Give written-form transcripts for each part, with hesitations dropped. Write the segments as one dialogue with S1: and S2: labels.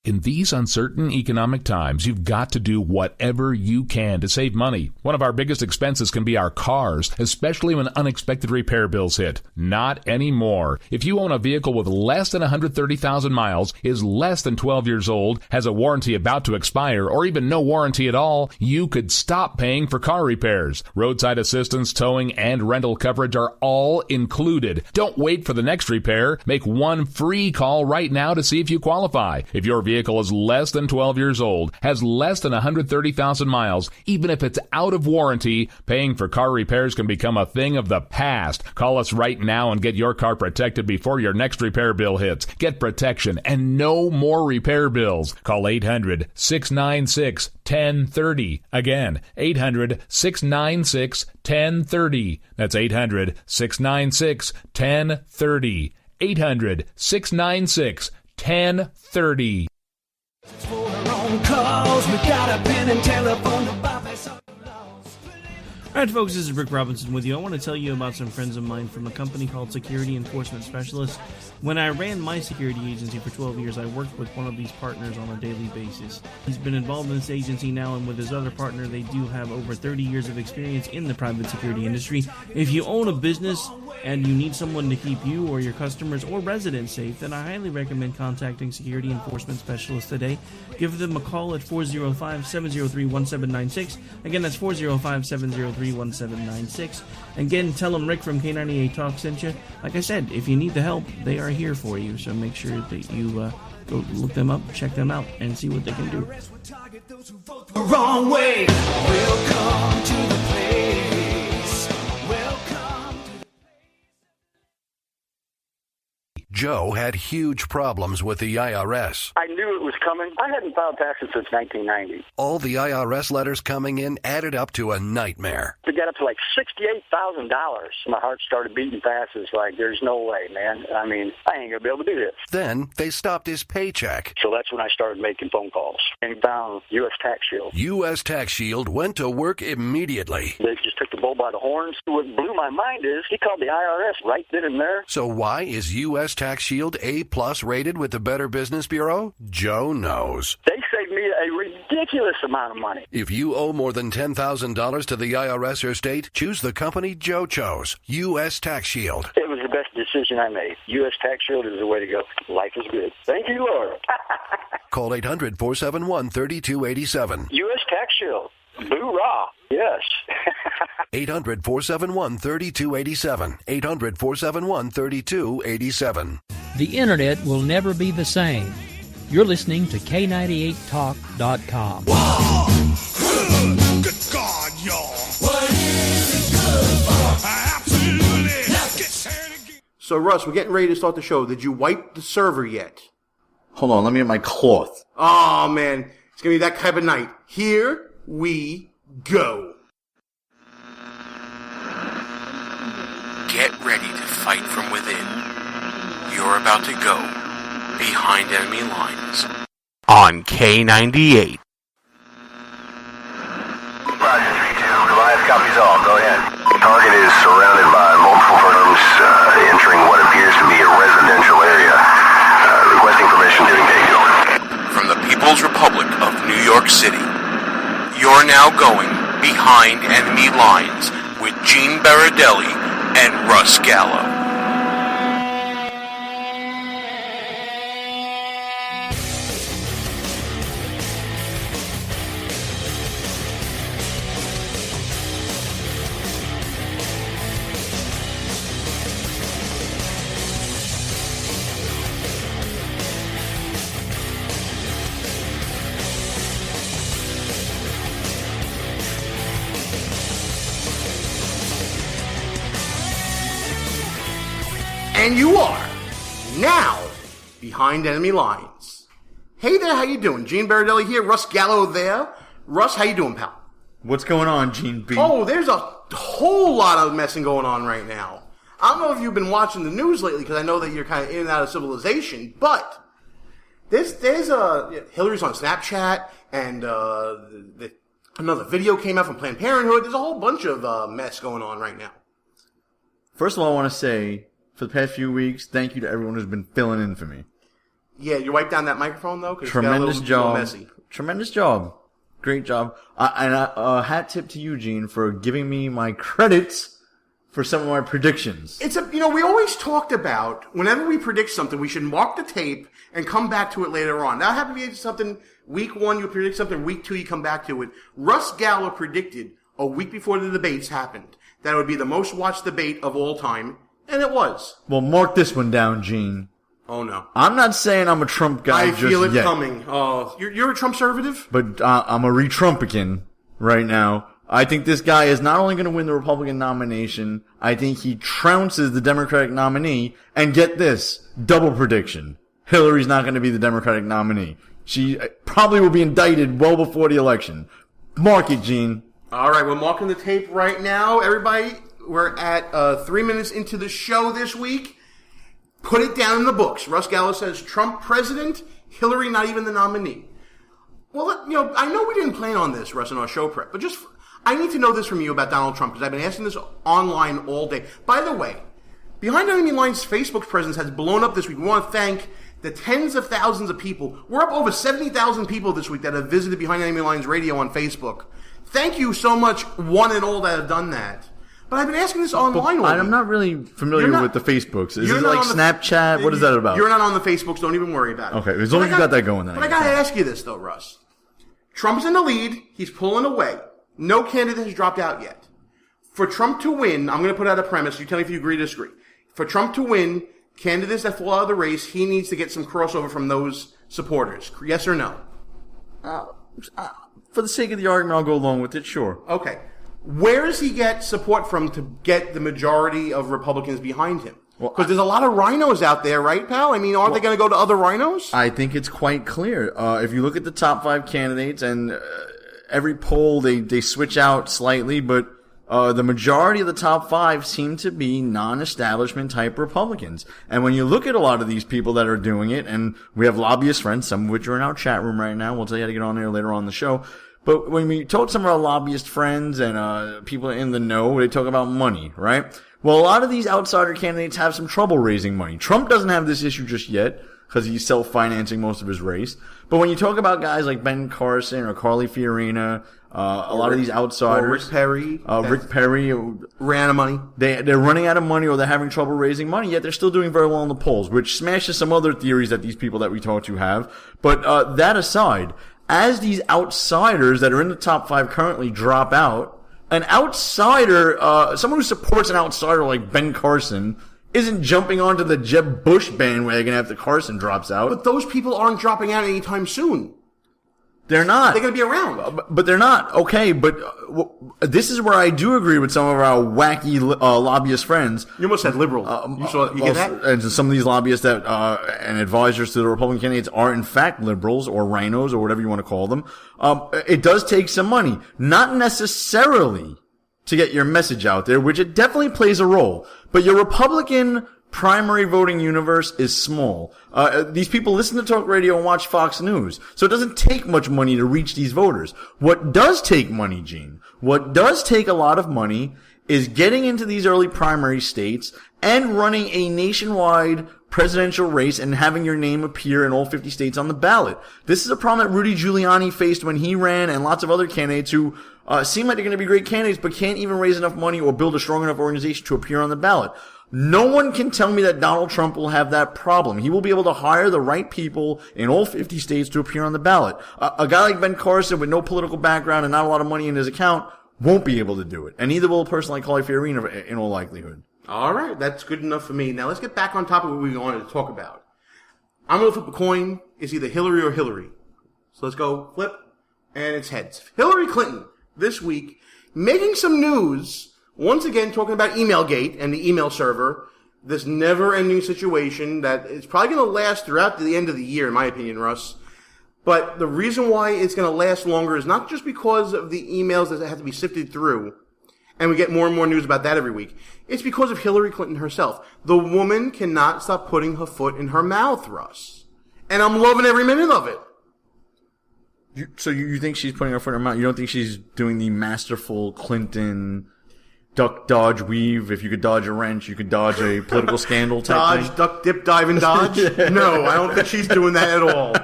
S1: In these uncertain economic times, you've got to do whatever you can to save money. One of our biggest expenses can be our cars, especially when unexpected repair bills hit. Not anymore. If you own a vehicle with less than 130,000 miles, is less than 12 years old, has a warranty about to expire, or even no warranty at all, you could stop paying for car repairs. Roadside assistance, towing, and rental coverage are all included. Don't wait for the next repair. Make one free call right now to see if you qualify. If your vehicle is less than 12 years old, has less than 130,000 miles, even if it's out of warranty, paying for car repairs can become a thing of the past. Call us right now and get your car protected before your next repair bill hits. Get protection and no more repair bills. Call 800-696-1030. Again, 800-696-1030. That's 800-696-1030. 800-696-1030.
S2: Alright folks, this is Rick Robinson with you. I want to tell you about some friends of mine from a company called Security Enforcement Specialists. When I ran my security agency for 12 years, I worked with one of these partners on a daily basis. He's been involved in this agency now, and with his other partner, they do have over 30 years of experience in the private security industry. If you own a business and you need someone to keep you or your customers or residents safe, then I highly recommend contacting Security Enforcement Specialists today. Give them a call at 405-703-1796. Again, that's 405-703-1796. Again, tell them Rick from K98 Talk sent you. Like I said, if you need the help, they are here for you. So make sure that you go look them up, check them out, and see what they can do.
S3: Wrong way. Welcome to the place. Welcome to the...
S4: Joe had huge problems with the IRS.
S5: I knew it was coming. I hadn't filed taxes since 1990.
S4: All the IRS letters coming in added up to a nightmare.
S5: To get up to like $68,000, my heart started beating fast. It's like, there's no way, man. I mean, I ain't going to be able to do this.
S4: Then they stopped his paycheck.
S5: So that's when I started making phone calls and found U.S. Tax Shield.
S4: U.S. Tax Shield went to work immediately.
S5: They just took the bull by the horns. What blew my mind is he called the IRS right then and there.
S4: So why is U.S. Tax Shield A+ rated with the Better Business Bureau? Joe knows.
S5: They saved me a ridiculous amount of money.
S4: If you owe more than $10,000 to the IRS or state, choose the company Joe chose, U.S. Tax Shield.
S5: It was the best decision I made. U.S. Tax Shield is the way to go. Life is good. Thank you, Lord.
S4: Call 800-471-3287.
S5: U.S. Tax Shield. Boo-rah. Yes.
S4: 800-471-3287. 800-471-3287.
S6: The internet will never be the same. You're listening to K98Talk.com.
S3: Whoa! Good God, y'all. What is it good for? Absolutely. Now get set again.
S7: So, Russ, we're getting ready to start the show. Did you wipe the server yet?
S8: Hold on, let me get my cloth.
S7: Oh, man. It's going to be that type of night. Here we go.
S9: Get ready to fight from within. You're about to go behind enemy lines on K98.
S10: Roger, 3-2. Goliath copies all. Go ahead. Target is surrounded by multiple firms entering what appears to be a residential area. Requesting permission to engage.
S9: From the People's Republic of New York City, you're now going behind enemy lines with Gene Baradelli and Russ Gallo.
S7: And you are now behind enemy lines. Hey there, how you doing? Gene Baradelli here, Russ Gallo there. Russ, how you doing, pal?
S8: What's going on, Gene B?
S7: Oh, there's a whole lot of messing going on right now. I don't know if you've been watching the news lately, because I know that you're kind of in and out of civilization, but there's Hillary's on Snapchat, and another video came out from Planned Parenthood. There's a whole bunch of mess going on right now.
S8: First of all, I want to say, for the past few weeks, thank you to everyone who's been filling in for me.
S7: Yeah, you wipe down that microphone, though? 'Cause
S8: Tremendous
S7: it's got a little
S8: job.
S7: messy.
S8: Tremendous job. Great job. And a hat tip to Eugene for giving me my credits for some of my predictions.
S7: We always talked about, whenever we predict something, we should mark the tape and come back to it later on. That happened to be something, week 1, you predict something, week 2, you come back to it. Russ Geller predicted a week before the debates happened that it would be the most watched debate of all time, and it was.
S8: Well, mark this one down, Gene.
S7: Oh, no.
S8: I'm not saying I'm a Trump guy
S7: I
S8: just
S7: feel it
S8: yet.
S7: coming. Oh, you're a Trump-servative?
S8: But I'm a re-Trumpican right now. I think this guy is not only going to win the Republican nomination, I think he trounces the Democratic nominee. And get this, double prediction. Hillary's not going to be the Democratic nominee. She probably will be indicted well before the election. Mark it, Gene.
S7: All right, we're marking the tape right now. Everybody, we're at 3 minutes into the show this week. Put it down in the books. Russ Geller says Trump president, Hillary not even the nominee. Well, I know we didn't plan on this, Russ, in our show prep, but I need to know this from you about Donald Trump, because I've been asking this online all day. By the way, Behind Enemy Lines' Facebook presence has blown up this week. We want to thank the tens of thousands of people. We're up over 70,000 people this week that have visited Behind Enemy Lines Radio on Facebook. Thank you so much, one and all, that have done that. But I've been asking this online all week.
S8: I'm not really familiar with the Facebooks. Is it like Snapchat? What is that about?
S7: You're not on the Facebooks. Don't even worry about it.
S8: Okay, as long as you got that going, then.
S7: But I got to ask you this, though, Russ. Trump's in the lead. He's pulling away. No candidate has dropped out yet. For Trump to win, I'm going to put out a premise. You tell me if you agree or disagree. For Trump to win, candidates that fall out of the race, he needs to get some crossover from those supporters. Yes or no?
S8: For the sake of the argument, I'll go along with it, sure.
S7: Okay. Where does he get support from to get the majority of Republicans behind him? Because there's a lot of rhinos out there, right, pal? I mean, aren't they going to go to other rhinos?
S8: I think it's quite clear. If you look at the top 5 candidates, and every poll they switch out slightly, but the majority of the top 5 seem to be non-establishment type Republicans. And when you look at a lot of these people that are doing it, and we have lobbyist friends, some of which are in our chat room right now, we'll tell you how to get on there later on in the show. But when we talk to some of our lobbyist friends and people in the know, they talk about money, right? Well, a lot of these outsider candidates have some trouble raising money. Trump doesn't have this issue just yet because he's self-financing most of his race. But when you talk about guys like Ben Carson or Carly Fiorina, a lot of these outsiders, Rick Perry,
S7: ran out of money.
S8: They're running out of money, or they're having trouble raising money. Yet they're still doing very well in the polls, which smashes some other theories that these people that we talk to have. But that aside, as these outsiders that are in the top 5 currently drop out, an outsider, someone who supports an outsider like Ben Carson, isn't jumping onto the Jeb Bush bandwagon after Carson drops out.
S7: But those people aren't dropping out anytime soon.
S8: They're not.
S7: They're going to be around.
S8: But they're not. Okay, but this is where I do agree with some of our wacky lobbyist friends.
S7: You almost said liberal. You get that?
S8: And some of these lobbyists that and advisors to the Republican candidates are in fact liberals or rhinos or whatever you want to call them. It does take some money. Not necessarily to get your message out there, which it definitely plays a role. But your Republican primary voting universe is small. These people listen to talk radio and watch Fox News. So it doesn't take much money to reach these voters. What does take money, Gene, what does take a lot of money is getting into these early primary states and running a nationwide presidential race and having your name appear in all 50 states on the ballot. This is a problem that Rudy Giuliani faced when he ran, and lots of other candidates who seem like they're going to be great candidates but can't even raise enough money or build a strong enough organization to appear on the ballot. No one can tell me that Donald Trump will have that problem. He will be able to hire the right people in all 50 states to appear on the ballot. A guy like Ben Carson with no political background and not a lot of money in his account won't be able to do it. And neither will a person like Carly Fiorina in all likelihood.
S7: All right, that's good enough for me. Now let's get back on topic of what we wanted to talk about. I'm going to flip a coin. It's either Hillary or Hillary. So let's go flip, and it's heads. Hillary Clinton, this week, making some news, once again talking about Emailgate and the email server, this never-ending situation that is probably going to last throughout the end of the year, in my opinion, Russ. But the reason why it's going to last longer is not just because of the emails that have to be sifted through, and we get more and more news about that every week. It's because of Hillary Clinton herself. The woman cannot stop putting her foot in her mouth, Russ. And I'm loving every minute of it.
S8: So you think she's putting her foot in her mouth? You don't think she's doing the masterful Clinton duck, dodge, weave. If you could dodge a wrench, you could dodge a political scandal type
S7: Dodge,
S8: thing.
S7: duck, dip, dive, and dodge? No, I don't think she's doing that at all.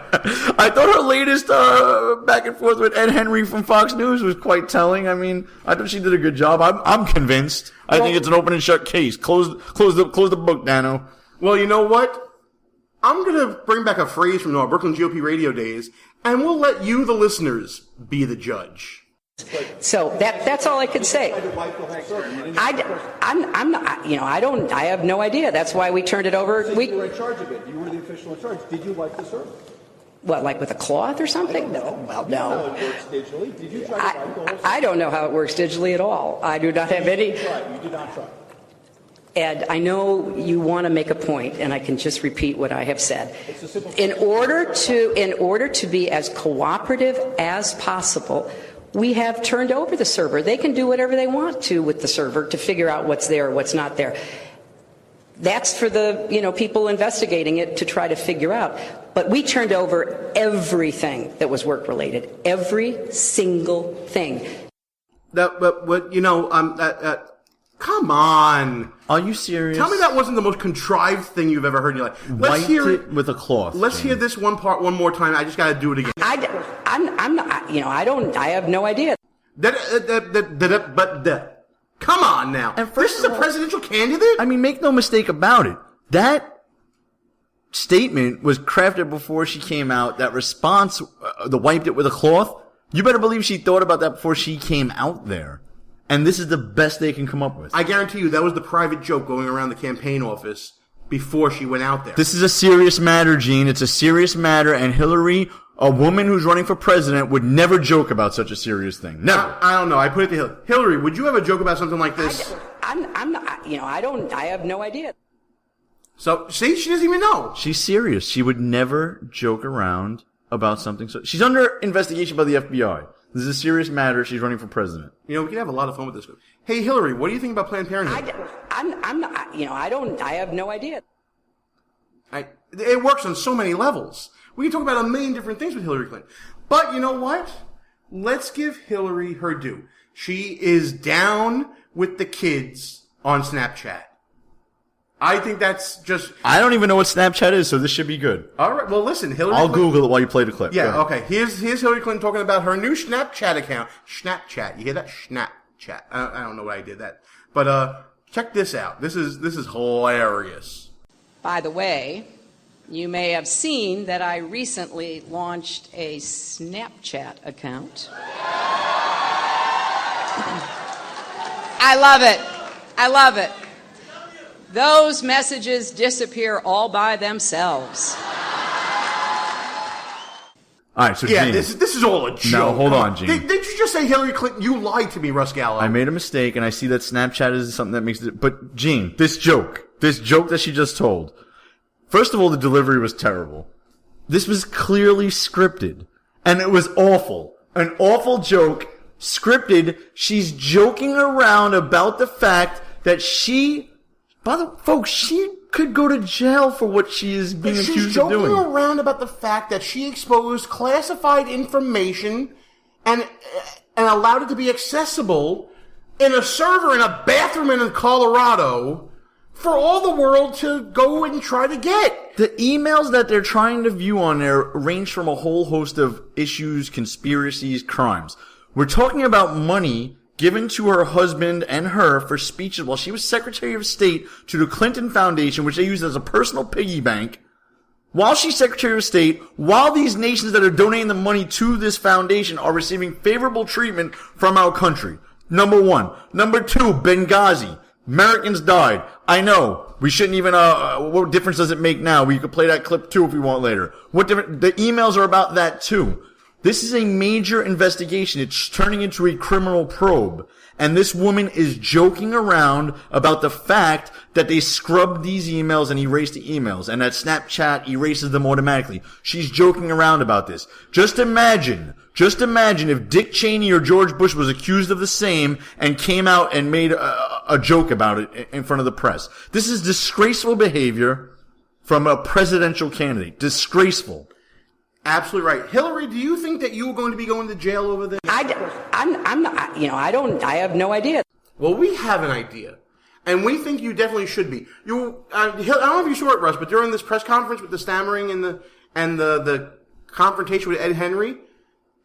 S8: I thought her latest back and forth with Ed Henry from Fox News was quite telling. I mean, I thought she did a good job. I'm convinced. I think it's an open and shut case. Close the book, Dano.
S7: Well, you know what? I'm going to bring back a phrase from our Brooklyn GOP radio days, and we'll let you, the listeners, be the judge.
S11: So that's all I could say. I'm not, I have no idea. That's why we turned it over.
S12: You were in charge of it. You were the official in charge. Did you wipe the server?
S11: What, like with a cloth or something? No. Well, no.
S12: How it works digitally. Did you try to wipe the whole server?
S11: I don't know how it works digitally at all. I do not have any.
S12: You did not try.
S11: Ed, I know you want to make a point, and I can just repeat what I have said. In order to be as cooperative as possible, we have turned over the server. They can do whatever they want to with the server to figure out what's there or what's not there. That's for the people investigating it to try to figure out. But we turned over everything that was work related, every single thing.
S7: Come on.
S8: Are you serious?
S7: Tell me that wasn't the most contrived thing you've ever heard in your life.
S8: Let's hear it with a cloth.
S7: Let's hear this one part one more time. I just got to do it again.
S11: I'm not, I have no idea.
S7: Come on now.
S8: And
S7: this is a presidential candidate?
S8: I mean, make no mistake about it. That statement was crafted before she came out. That response, the wiped it with a cloth. You better believe she thought about that before she came out there. And this is the best they can come up with.
S7: I guarantee you that was the private joke going around the campaign office before she went out there.
S8: This is a serious matter, Gene. It's a serious matter, and Hillary, a woman who's running for president, would never joke about such a serious thing. Never.
S7: I don't know. I put it to Hillary. Hillary, would you ever joke about something like this?
S11: I'm not, I have no idea.
S7: So, see, she doesn't even know.
S8: She's serious. She would never joke around about something. So she's under investigation by the FBI. This is a serious matter. She's running for president.
S7: We can have a lot of fun with this. Hey, Hillary, what do you think about Planned Parenthood?
S11: I'm not, I have no idea.
S7: It works on so many levels. We can talk about a million different things with Hillary Clinton. But you know what? Let's give Hillary her due. She is down with the kids on Snapchat. I think that's just...
S8: I don't even know what Snapchat is, so this should be good.
S7: All right, well, listen, Hillary
S8: I'll
S7: Clinton...
S8: Google it while you play the clip.
S7: Yeah, okay. Here's Hillary Clinton talking about her new Snapchat account. Snapchat. You hear that? Snapchat. I don't know why I did that. But check this out. This is hilarious.
S11: By the way, you may have seen that I recently launched a Snapchat account. I love it. I love it. Those messages disappear all by themselves.
S8: All right, so
S7: yeah,
S8: Gene,
S7: this is all a joke.
S8: No, hold on, Gene.
S7: Did you just say Hillary Clinton? You lied to me, Russ Gallo.
S8: I made a mistake, and I see that Snapchat is something that makes it... But, Gene, this joke that she just told, first of all, the delivery was terrible. This was clearly scripted, and it was awful. An awful joke, scripted. She's joking around about the fact that she... Folks, she could go to jail for what she is being accused of doing.
S7: She's joking around about the fact that she exposed classified information and allowed it to be accessible in a server in a bathroom in Colorado for all the world to go and try to get.
S8: The emails that they're trying to view on there range from a whole host of issues, conspiracies, crimes. We're talking about money given to her husband and her for speeches while she was Secretary of State to the Clinton Foundation, which they used as a personal piggy bank. While she's Secretary of State, while these nations that are donating the money to this foundation are receiving favorable treatment from our country. Number one. Number two, Benghazi. Americans died. I know. We shouldn't even, what difference does it make now? We could play that clip too if we want later. The emails are about that too. This is a major investigation. It's turning into a criminal probe. And this woman is joking around about the fact that they scrubbed these emails and erased the emails, and that Snapchat erases them automatically. She's joking around about this. Just imagine if Dick Cheney or George Bush was accused of the same and came out and made a joke about it in front of the press. This is disgraceful behavior from a presidential candidate. Disgraceful.
S7: Absolutely right. Hillary, do you think that you are going to be going to jail over this?
S11: I'm not, I have no idea.
S7: Well, we have an idea. And we think you definitely should be. I don't know if you saw it, Russ, but during this press conference with the stammering and the confrontation with Ed Henry,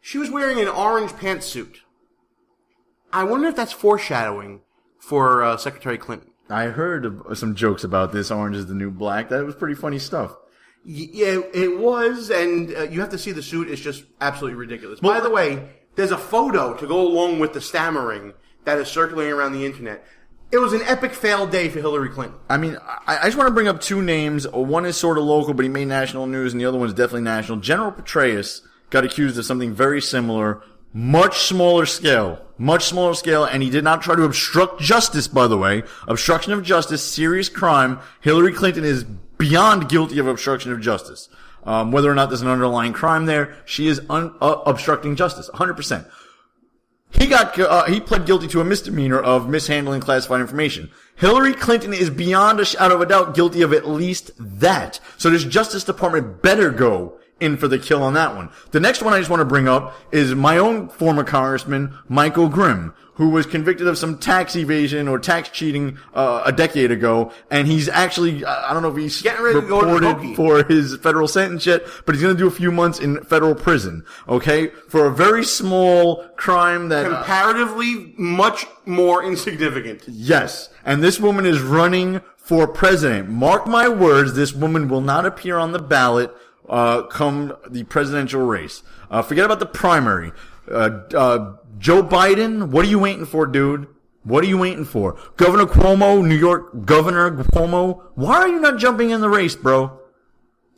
S7: she was wearing an orange pantsuit. I wonder if that's foreshadowing for Secretary Clinton.
S8: I heard some jokes about this. Orange is the new black. That was pretty funny stuff.
S7: Yeah, it was, and you have to see the suit. It's just absolutely ridiculous. By the way, there's a photo to go along with the stammering that is circulating around the internet. It was an epic fail day for Hillary Clinton.
S8: I mean, I just want to bring up two names. One is sort of local, but he made national news, and the other one is definitely national. General Petraeus got accused of something very similar, much smaller scale, and he did not try to obstruct justice, by the way. Obstruction of justice, serious crime. Hillary Clinton is beyond guilty of obstruction of justice. Whether or not there's an underlying crime there, she is obstructing justice, 100%. He pled guilty to a misdemeanor of mishandling classified information. Hillary Clinton is beyond a shadow of a doubt guilty of at least that. So this Justice Department better go in for the kill on that one. The next one I just want to bring up is my own former congressman, Michael Grimm, who was convicted of some tax evasion or tax cheating a decade ago, and he's actually, I don't know if he's
S7: getting ready to go to
S8: reported for his federal sentence yet, but he's going to do a few months in federal prison, okay, for a very small crime that
S7: comparatively much more insignificant.
S8: Yes, and this woman is running for president. Mark my words, this woman will not appear on the ballot come the presidential race. Forget about the primary. Joe Biden, what are you waiting for, dude? What are you waiting for? Governor Cuomo, New York Governor Cuomo, why are you not jumping in the race, bro?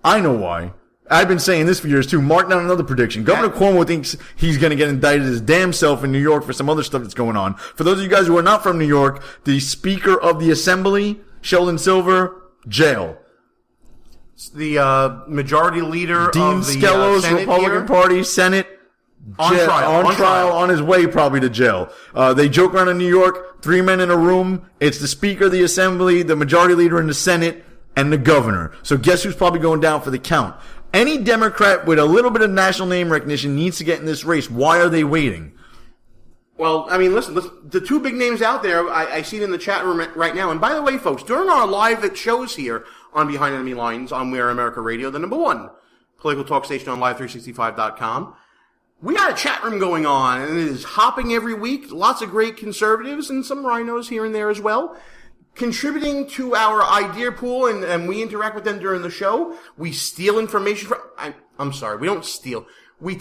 S8: I know why. I've been saying this for years too. Mark down another prediction. Governor Cuomo thinks he's going to get indicted his damn self in New York for some other stuff that's going on. For those of you guys who are not from New York, the Speaker of the Assembly, Sheldon Silver, jail.
S7: The majority leader
S8: Dean
S7: of the
S8: Skelos,
S7: Senate
S8: Republican
S7: here?
S8: Party, Senate,
S7: on trial,
S8: on his way probably to jail. They joke around in New York, 3 men in a room. It's the Speaker of the Assembly, the majority leader in the Senate, and the governor. So guess who's probably going down for the count? Any Democrat with a little bit of national name recognition needs to get in this race. Why are they waiting?
S7: Well, I mean, listen, the two big names out there, I see it in the chat room right now. And by the way, folks, during our live shows here on Behind Enemy Lines on We Are America Radio, the #1 political talk station on Live365.com, we got a chat room going on, and it is hopping every week. Lots of great conservatives and some rhinos here and there as well, contributing to our idea pool, and we interact with them during the show. We steal information from... I'm sorry, we don't steal. We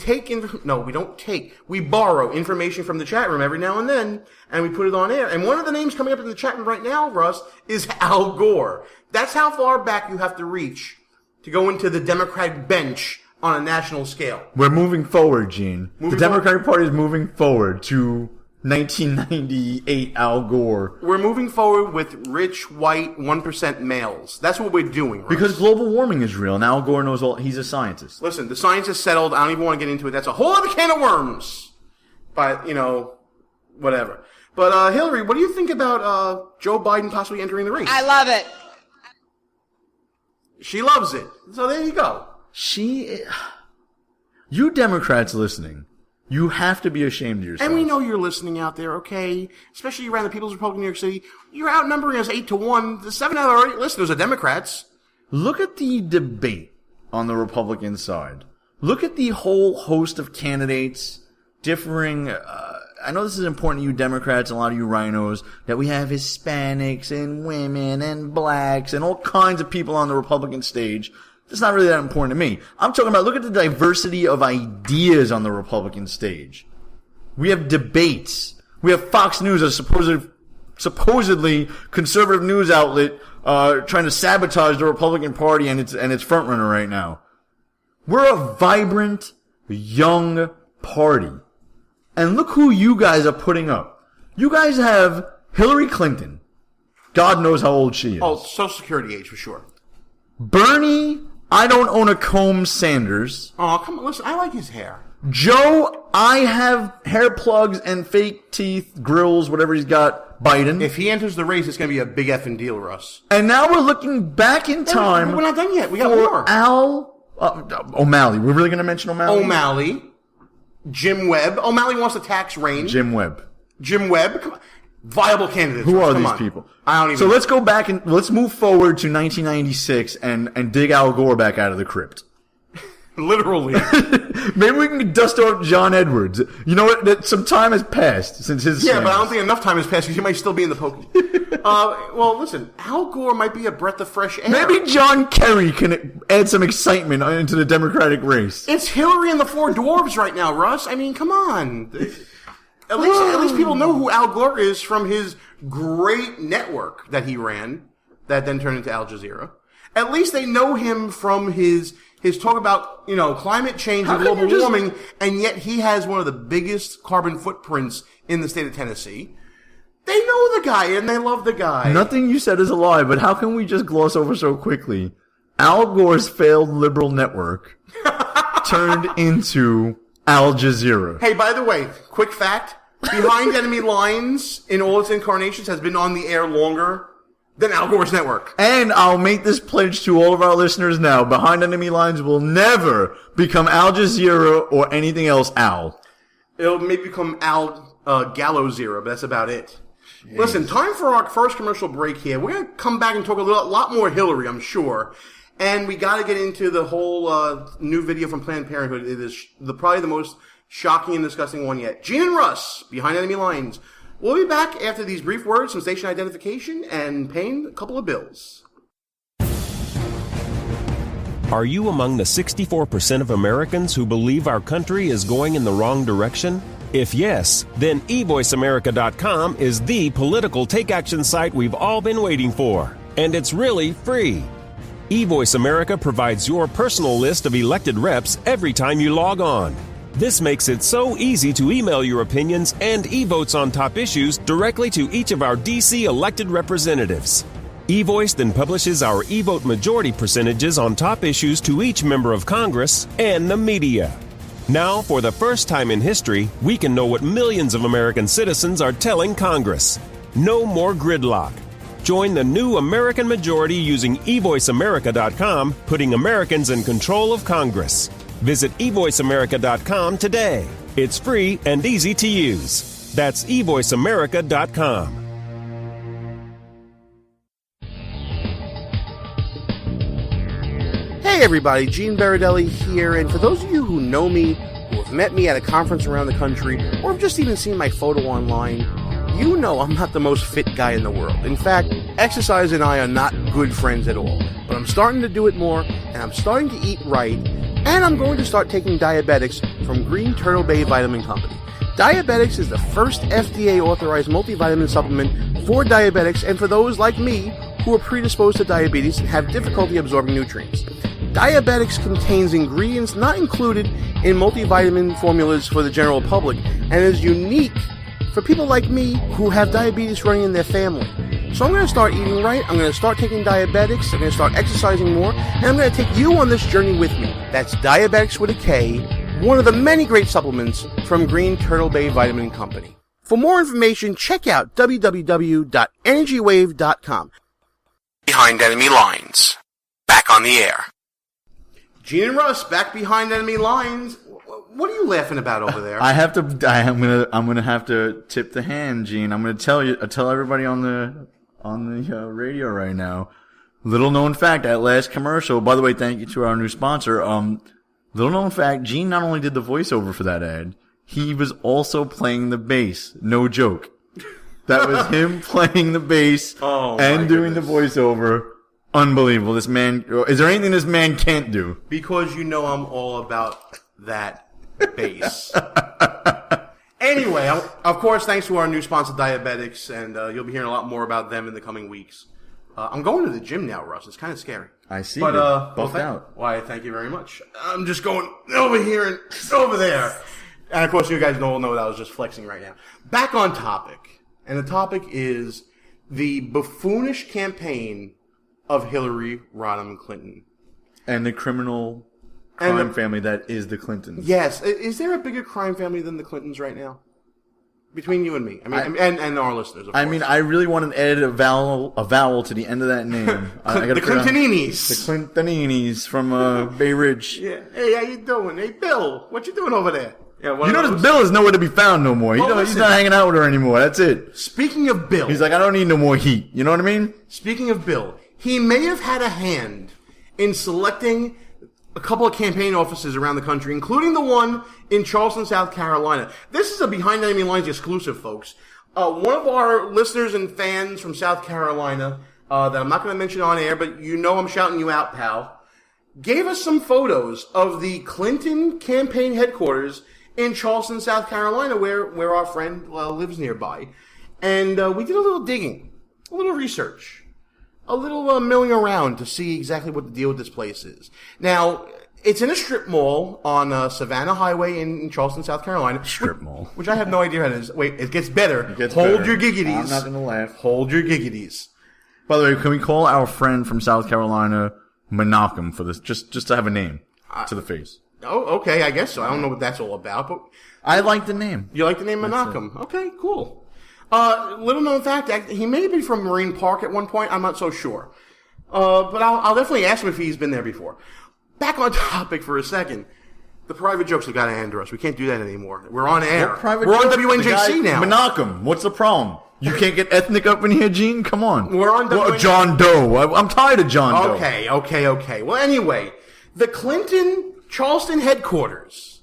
S7: borrow information from the chat room every now and then, and we put it on air. And one of the names coming up in the chat room right now, Russ, is Al Gore. That's how far back you have to reach to go into the Democratic bench on a national scale.
S8: We're moving forward, Gene. The Democratic Party is moving forward to 1998 Al Gore.
S7: We're moving forward with rich, white, 1% males. That's what we're doing, Russ.
S8: Because global warming is real, and Al Gore knows all. He's a scientist.
S7: Listen, the science is settled. I don't even want to get into it. That's a whole other can of worms. But, whatever. But, Hillary, what do you think about Joe Biden possibly entering the race?
S13: I love it.
S7: She loves it. So there you go.
S8: You Democrats listening, you have to be ashamed of yourself.
S7: And we know you're listening out there, okay? Especially around the People's Republic of New York City. You're outnumbering us 8-1. The 7 out of our 8 listeners are Democrats.
S8: Look at the debate on the Republican side. Look at the whole host of candidates differing. I know this is important to you Democrats and a lot of you rhinos, that we have Hispanics and women and blacks and all kinds of people on the Republican stage. That's not really that important to me. I'm talking about, look at the diversity of ideas on the Republican stage. We have debates. We have Fox News, a supposedly conservative news outlet, trying to sabotage the Republican Party and its frontrunner right now. We're a vibrant, young party. And look who you guys are putting up. You guys have Hillary Clinton. God knows how old she is.
S7: Oh, Social Security age for sure.
S8: Bernie, I don't own a comb, Sanders.
S7: Oh, come on, listen, I like his hair.
S8: Joe, I have hair plugs and fake teeth, grills, whatever he's got, Biden.
S7: If he enters the race, it's going to be a big effing deal, Russ.
S8: And now we're looking back in time.
S7: We're not done yet. We got more.
S8: O'Malley. We're really going to mention O'Malley?
S7: O'Malley. Jim Webb. O'Malley wants a tax range.
S8: Jim Webb.
S7: Come on. viable candidates.
S8: Who are
S7: Come
S8: these
S7: on.
S8: people?
S7: I don't even
S8: So
S7: know.
S8: let's go back and let's move forward to 1996 and dig Al Gore back out of the crypt.
S7: Literally.
S8: Maybe we can dust off John Edwards. You know what? Some time has passed since his.
S7: Yeah, but I don't think enough time has passed because he might still be in the pokey. Well, listen, Al Gore might be a breath of fresh air.
S8: Maybe John Kerry can add some excitement into the Democratic race.
S7: It's Hillary and the Four Dwarves right now, Russ. I mean, come on. At least people know who Al Gore is from his great network that he ran, that then turned into Al Jazeera. At least they know him from his talk about, climate change and global warming, and yet he has one of the biggest carbon footprints in the state of Tennessee. They know the guy, and they love the guy.
S8: Nothing you said is a lie, but how can we just gloss over so quickly? Al Gore's failed liberal network turned into Al Jazeera.
S7: Hey, by the way, quick fact, Behind Enemy Lines in all its incarnations has been on the air longer than Al Gore's network.
S8: And I'll make this pledge to all of our listeners now. Behind Enemy Lines will never become Al Jazeera or anything else Al.
S7: It'll maybe become Al Gallo-Zera, but that's about it. Jeez. Listen, time for our first commercial break here. We're going to come back and talk a lot more Hillary, I'm sure. And we got to get into the whole new video from Planned Parenthood. It is probably the most shocking and disgusting one yet. Gene and Russ, Behind Enemy Lines. We'll be back after these brief words from station identification and paying a couple of bills.
S13: Are you among the 64% of Americans who believe our country is going in the wrong direction? If yes, then eVoiceAmerica.com is the political take-action site we've all been waiting for. And it's really free. eVoice America provides your personal list of elected reps every time you log on. This makes it so easy to email your opinions and e-votes on top issues directly to each of our D.C. elected representatives. eVoice then publishes our e-vote majority percentages on top issues to each member of Congress and the media. Now, for the first time in history, we can know what millions of American citizens are telling Congress. No more gridlock. Join the new American majority using eVoiceAmerica.com, putting Americans in control of Congress. Visit eVoiceAmerica.com today. It's free and easy to use. That's eVoiceAmerica.com.
S7: Hey everybody, Gene Baradelli here, and for those of you who know me, who have met me at a conference around the country, or have just even seen my photo online, you know I'm not the most fit guy in the world. In fact, exercise and I are not good friends at all. But I'm starting to do it more, and I'm starting to eat right, and I'm going to start taking Diabetics from Green Turtle Bay Vitamin Company. Diabetics is the first FDA-authorized multivitamin supplement for diabetics and for those like me who are predisposed to diabetes and have difficulty absorbing nutrients. Diabetics contains ingredients not included in multivitamin formulas for the general public and is unique for people like me who have diabetes running in their family. So I'm going to start eating right, I'm going to start taking Diabetics, I'm going to start exercising more, and I'm going to take you on this journey with me. That's Diabetics with a K, one of the many great supplements from Green Turtle Bay Vitamin Company. For more information, check out www.energywave.com.
S9: Behind Enemy Lines. Back on the air.
S7: Gene and Russ, back behind enemy lines. What are you laughing about over there?
S8: I'm gonna have to tip the hand, Gene. I'm gonna tell everybody on the radio right now. Little known fact, that last commercial. By the way, thank you to our new sponsor. Little known fact, Gene not only did the voiceover for that ad, he was also playing the bass. No joke. That was him playing the bass and doing the voiceover. Unbelievable. This man, is there anything this man can't do?
S7: Because you know I'm all about that bass. Anyway, of course, thanks to our new sponsor, Diabetics, and you'll be hearing a lot more about them in the coming weeks. I'm going to the gym now, Russ. It's kind of scary.
S8: I see.
S7: But,
S8: buffed out.
S7: Why, thank you very much. I'm just going over here and over there. And of course, you guys all know that I was just flexing right now. Back on topic. And the topic is the buffoonish campaign of Hillary Rodham Clinton.
S8: And the criminal crime family that is the Clintons.
S7: Yes. Is there a bigger crime family than the Clintons right now? Between you and me. I mean, and our listeners, of course.
S8: I mean, I really want to add a vowel to the end of that name.
S7: The Clintoninis.
S8: The Clintoninis from Bay Ridge.
S7: Yeah. Hey, how you doing? Hey, Bill, what you doing over there? Yeah,
S8: you notice Bill is nowhere to be found no more. He's not hanging out with her anymore. That's it.
S7: Speaking of Bill.
S8: He's like, I don't need no more heat. You know what I mean?
S7: Speaking of Bill, he may have had a hand in selecting a couple of campaign offices around the country, including the one in Charleston, South Carolina. This is a Behind Enemy Lines exclusive, folks. One of our listeners and fans from South Carolina, that I'm not going to mention on air, but you know I'm shouting you out, pal, gave us some photos of the Clinton campaign headquarters in Charleston, South Carolina, where our friend lives nearby. And we did a little digging, a little research, a little milling around to see exactly what the deal with this place is. Now, it's in a strip mall on Savannah Highway in Charleston, South Carolina.
S8: Strip mall.
S7: Which I have no idea how it is. Wait, it gets better.
S8: Hold
S7: better. Your giggities.
S8: I'm not going to laugh.
S7: Hold your giggities.
S8: By the way, can we call our friend from South Carolina Menachem for this? Just to have a name to the face.
S7: Oh, okay, I guess so. I don't know what that's all about, but
S8: I like the name.
S7: You like the name Menachem? Okay, cool. Little known fact, he may be from Marine Park at one point. I'm not so sure. But I'll definitely ask him if he's been there before. Back on topic for a second. The private jokes have got to end to us. We can't do that anymore. We're on air. We're on WNJC now.
S8: Menachem, what's the problem? You can't get ethnic up in here, Gene? Come on.
S7: We're on WNJC.
S8: John Doe. I'm tired of John Doe.
S7: Okay. Well, anyway, the Clinton Charleston headquarters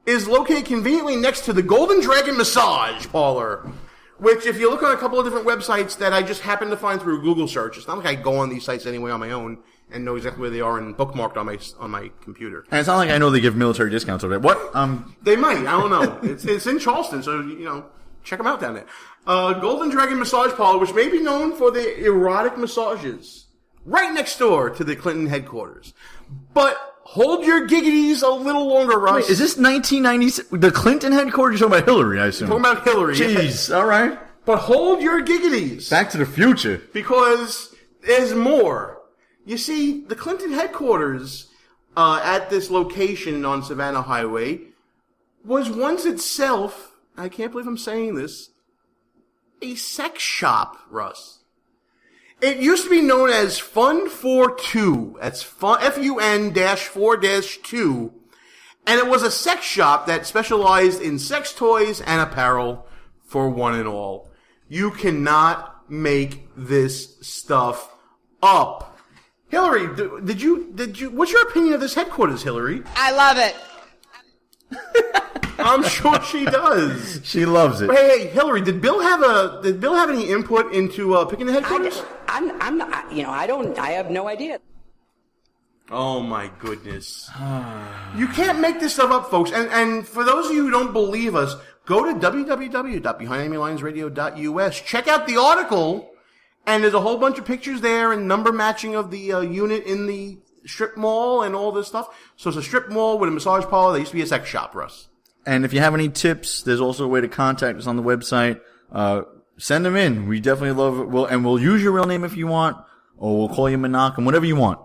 S7: is located conveniently next to the Golden Dragon Massage Parlor, which, if you look on a couple of different websites that I just happened to find through Google search, it's not like I go on these sites anyway on my own and know exactly where they are and bookmarked on my computer.
S8: And it's not like I know they give military discounts over there. What?
S7: They might. I don't know. It's in Charleston, so, check them out down there. Golden Dragon Massage Parlor, which may be known for the erotic massages, right next door to the Clinton headquarters. But hold your giggities a little longer, Russ.
S8: Wait, is this 1996? The Clinton headquarters? You're talking about Hillary, I assume.
S7: Talking about Hillary.
S8: Jeez, all right.
S7: But hold your giggities.
S8: Back to the future.
S7: Because there's more. You see, the Clinton headquarters at this location on Savannah Highway was once itself, I can't believe I'm saying this, a sex shop, Russ. It used to be known as Fun 42. That's FUN-4-2. And it was a sex shop that specialized in sex toys and apparel for one and all. You cannot make this stuff up. Hillary, did you, what's your opinion of this headquarters, Hillary?
S14: I love it.
S7: I'm sure she does.
S8: She loves it.
S7: Hey, Hillary, did Bill have any input into picking the headquarters?
S11: I'm not, I have no idea.
S7: Oh my goodness. You can't make this stuff up, folks. And for those of you who don't believe us, go to www.BehindEnemyLinesRadio.us. Check out the article. And there's a whole bunch of pictures there and number matching of the unit in the strip mall and all this stuff. So it's a strip mall with a massage parlor. There used to be a sex shop, Russ.
S8: And if you have any tips, there's also a way to contact us on the website. Send them in. We definitely love it. We'll use your real name if you want, or we'll call you Menachem, whatever you want.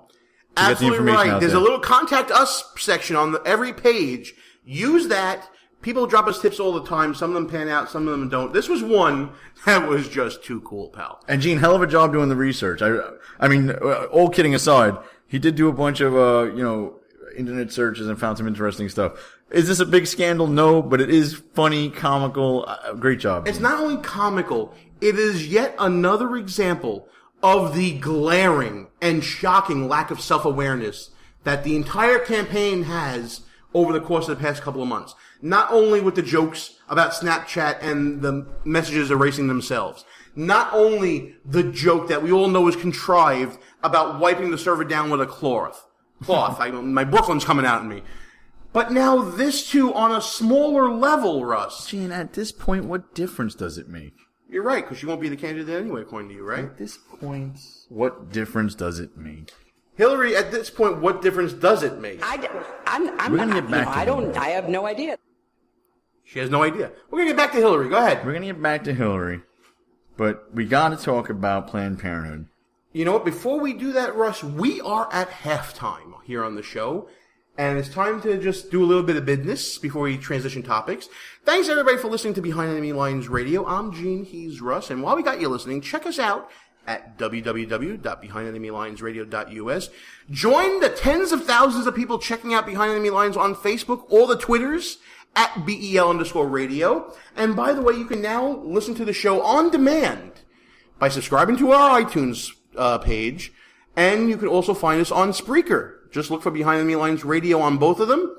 S7: Absolutely right. There's a little contact us section on every page. Use that. People drop us tips all the time. Some of them pan out, some of them don't. This was one that was just too cool, pal.
S8: And Gene, hell of a job doing the research. I mean, all kidding aside, he did do a bunch of, internet searches and found some interesting stuff. Is this a big scandal? No, but it is funny, comical. Great job.
S7: It's not only comical, it is yet another example of the glaring and shocking lack of self-awareness that the entire campaign has over the course of the past couple of months. Not only with the jokes about Snapchat and the messages erasing themselves. Not only the joke that we all know is contrived about wiping the server down with a cloth. My Brooklyn's coming out at me. But now this too on a smaller level, Russ.
S8: Gene, at this point, what difference does it make?
S7: You're right, because you won't be the candidate anyway, according to you, right?
S8: At this point, what difference does it make?
S7: Hillary, at this point, what difference does it make?
S11: I have no idea.
S7: She has no idea. We're going to get back to Hillary. Go ahead.
S8: We're going to get back to Hillary, but we got to talk about Planned Parenthood.
S7: You know what? Before we do that, Russ, we are at halftime here on the show, and it's time to just do a little bit of business before we transition topics. Thanks, everybody, for listening to Behind Enemy Lines Radio. I'm Gene, he's Russ, and while we got you listening, check us out at www.BehindEnemyLinesRadio.us. Join the tens of thousands of people checking out Behind Enemy Lines on Facebook, all the Twitters, at BEL_radio. And by the way, you can now listen to the show on demand by subscribing to our iTunes page. And you can also find us on Spreaker. Just look for Behind Enemy Lines Radio on both of them.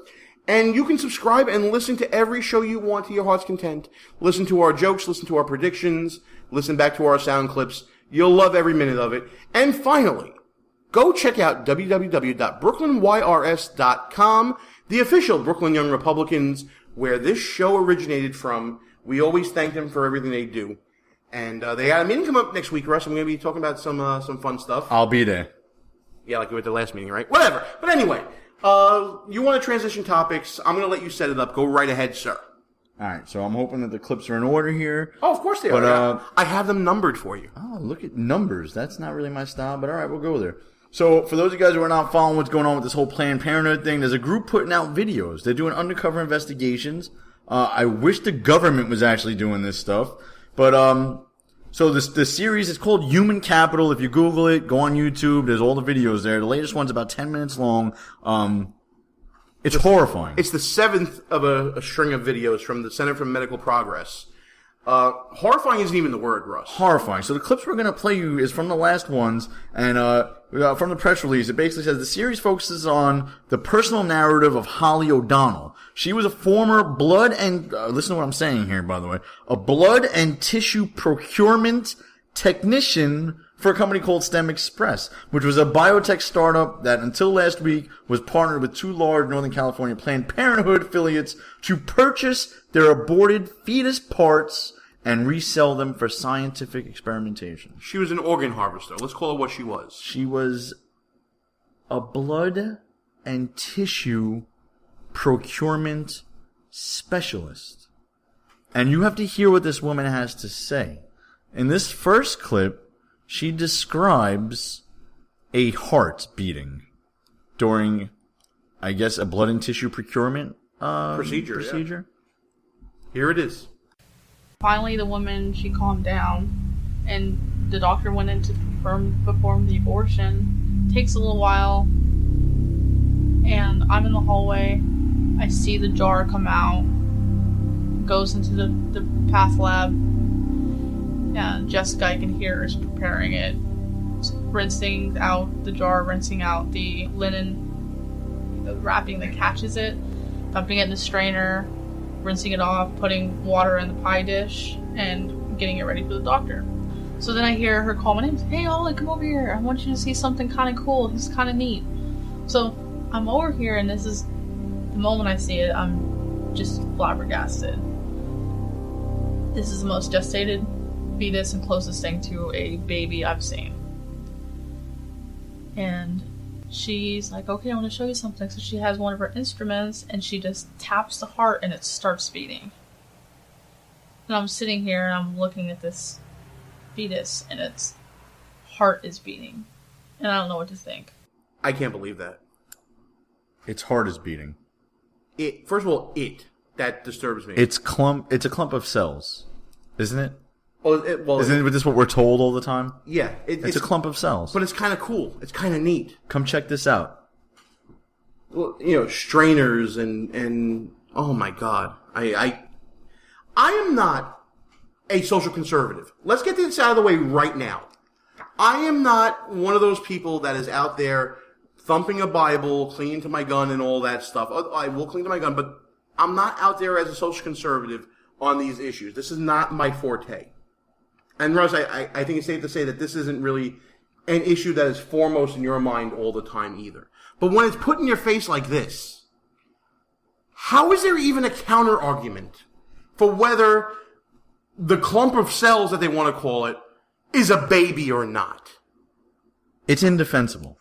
S7: And you can subscribe and listen to every show you want to your heart's content. Listen to our jokes, listen to our predictions, listen back to our sound clips. You'll love every minute of it. And finally, go check out www.brooklynYRS.com, the official Brooklyn Young Republicans, where this show originated from. We always thank them for everything they do. And they got a meeting come up next week, Russ. I'm going to be talking about some fun stuff.
S8: I'll be there.
S7: Yeah, like we were at the last meeting, right? Whatever. But anyway, you want to transition topics. I'm going to let you set it up. Go right ahead, sir.
S8: All right, so I'm hoping that the clips are in order here.
S7: Oh, of course they are. I have them numbered for you.
S8: Oh, look at numbers. That's not really my style, but all right, we'll go there. So, for those of you guys who are not following what's going on with this whole Planned Parenthood thing, there's a group putting out videos. They're doing undercover investigations. I wish the government was actually doing this stuff. But, so the series is called Human Capital. If you Google it, go on YouTube, there's all the videos there. The latest one's about 10 minutes long. It's horrifying.
S7: It's the seventh of a string of videos from the Center for Medical Progress. Horrifying isn't even the word, Russ.
S8: Horrifying. So the clips we're going to play you is from the last ones, and from the press release, it basically says the series focuses on the personal narrative of Holly O'Donnell. She was a former blood and, listen to what I'm saying here, by the way, a blood and tissue procurement technician for a company called STEM Express, which was a biotech startup that until last week was partnered with two large Northern California Planned Parenthood affiliates to purchase their aborted fetus parts and resell them for scientific experimentation.
S7: She was an organ harvester. Let's call her what she was.
S8: She was a blood and tissue procurement specialist. And you have to hear what this woman has to say. In this first clip, she describes a heart beating during, I guess, a blood and tissue procurement procedure.
S7: Yeah. Here it is.
S14: Finally, the woman, she calmed down, and the doctor went in to perform the abortion. Takes a little while, and I'm in the hallway. I see the jar come out, goes into the path lab. And Jessica, I can hear, is preparing it, rinsing out the jar, rinsing out the linen, the wrapping that catches it, dumping it in the strainer, rinsing it off, putting water in the pie dish, and getting it ready for the doctor. So then I hear her call my name. Hey, Ollie, come over here. I want you to see something kind of cool. This is kind of neat. So I'm over here, and this is the moment I see it. I'm just flabbergasted. This is the most gestated fetus and closest thing to a baby I've seen. And she's like, okay, I want to show you something. So she has one of her instruments and she just taps the heart and it starts beating. And I'm sitting here and I'm looking at this fetus and its heart is beating. And I don't know what to think.
S7: I can't believe that.
S8: Its heart is beating.
S7: First of all, that disturbs me.
S8: It's a clump of cells, isn't it?
S7: Well,
S8: isn't this what we're told all the time?
S7: Yeah.
S8: It's a clump of cells.
S7: But it's kind of cool. It's kind of neat.
S8: Come check this out.
S7: Well, strainers and oh my God. I am not a social conservative. Let's get this out of the way right now. I am not one of those people that is out there thumping a Bible, clinging to my gun and all that stuff. I will cling to my gun, but I'm not out there as a social conservative on these issues. This is not my forte. And Russ, I think it's safe to say that this isn't really an issue that is foremost in your mind all the time either. But when it's put in your face like this, how is there even a counter argument for whether the clump of cells that they want to call it is a baby or not?
S8: It's indefensible.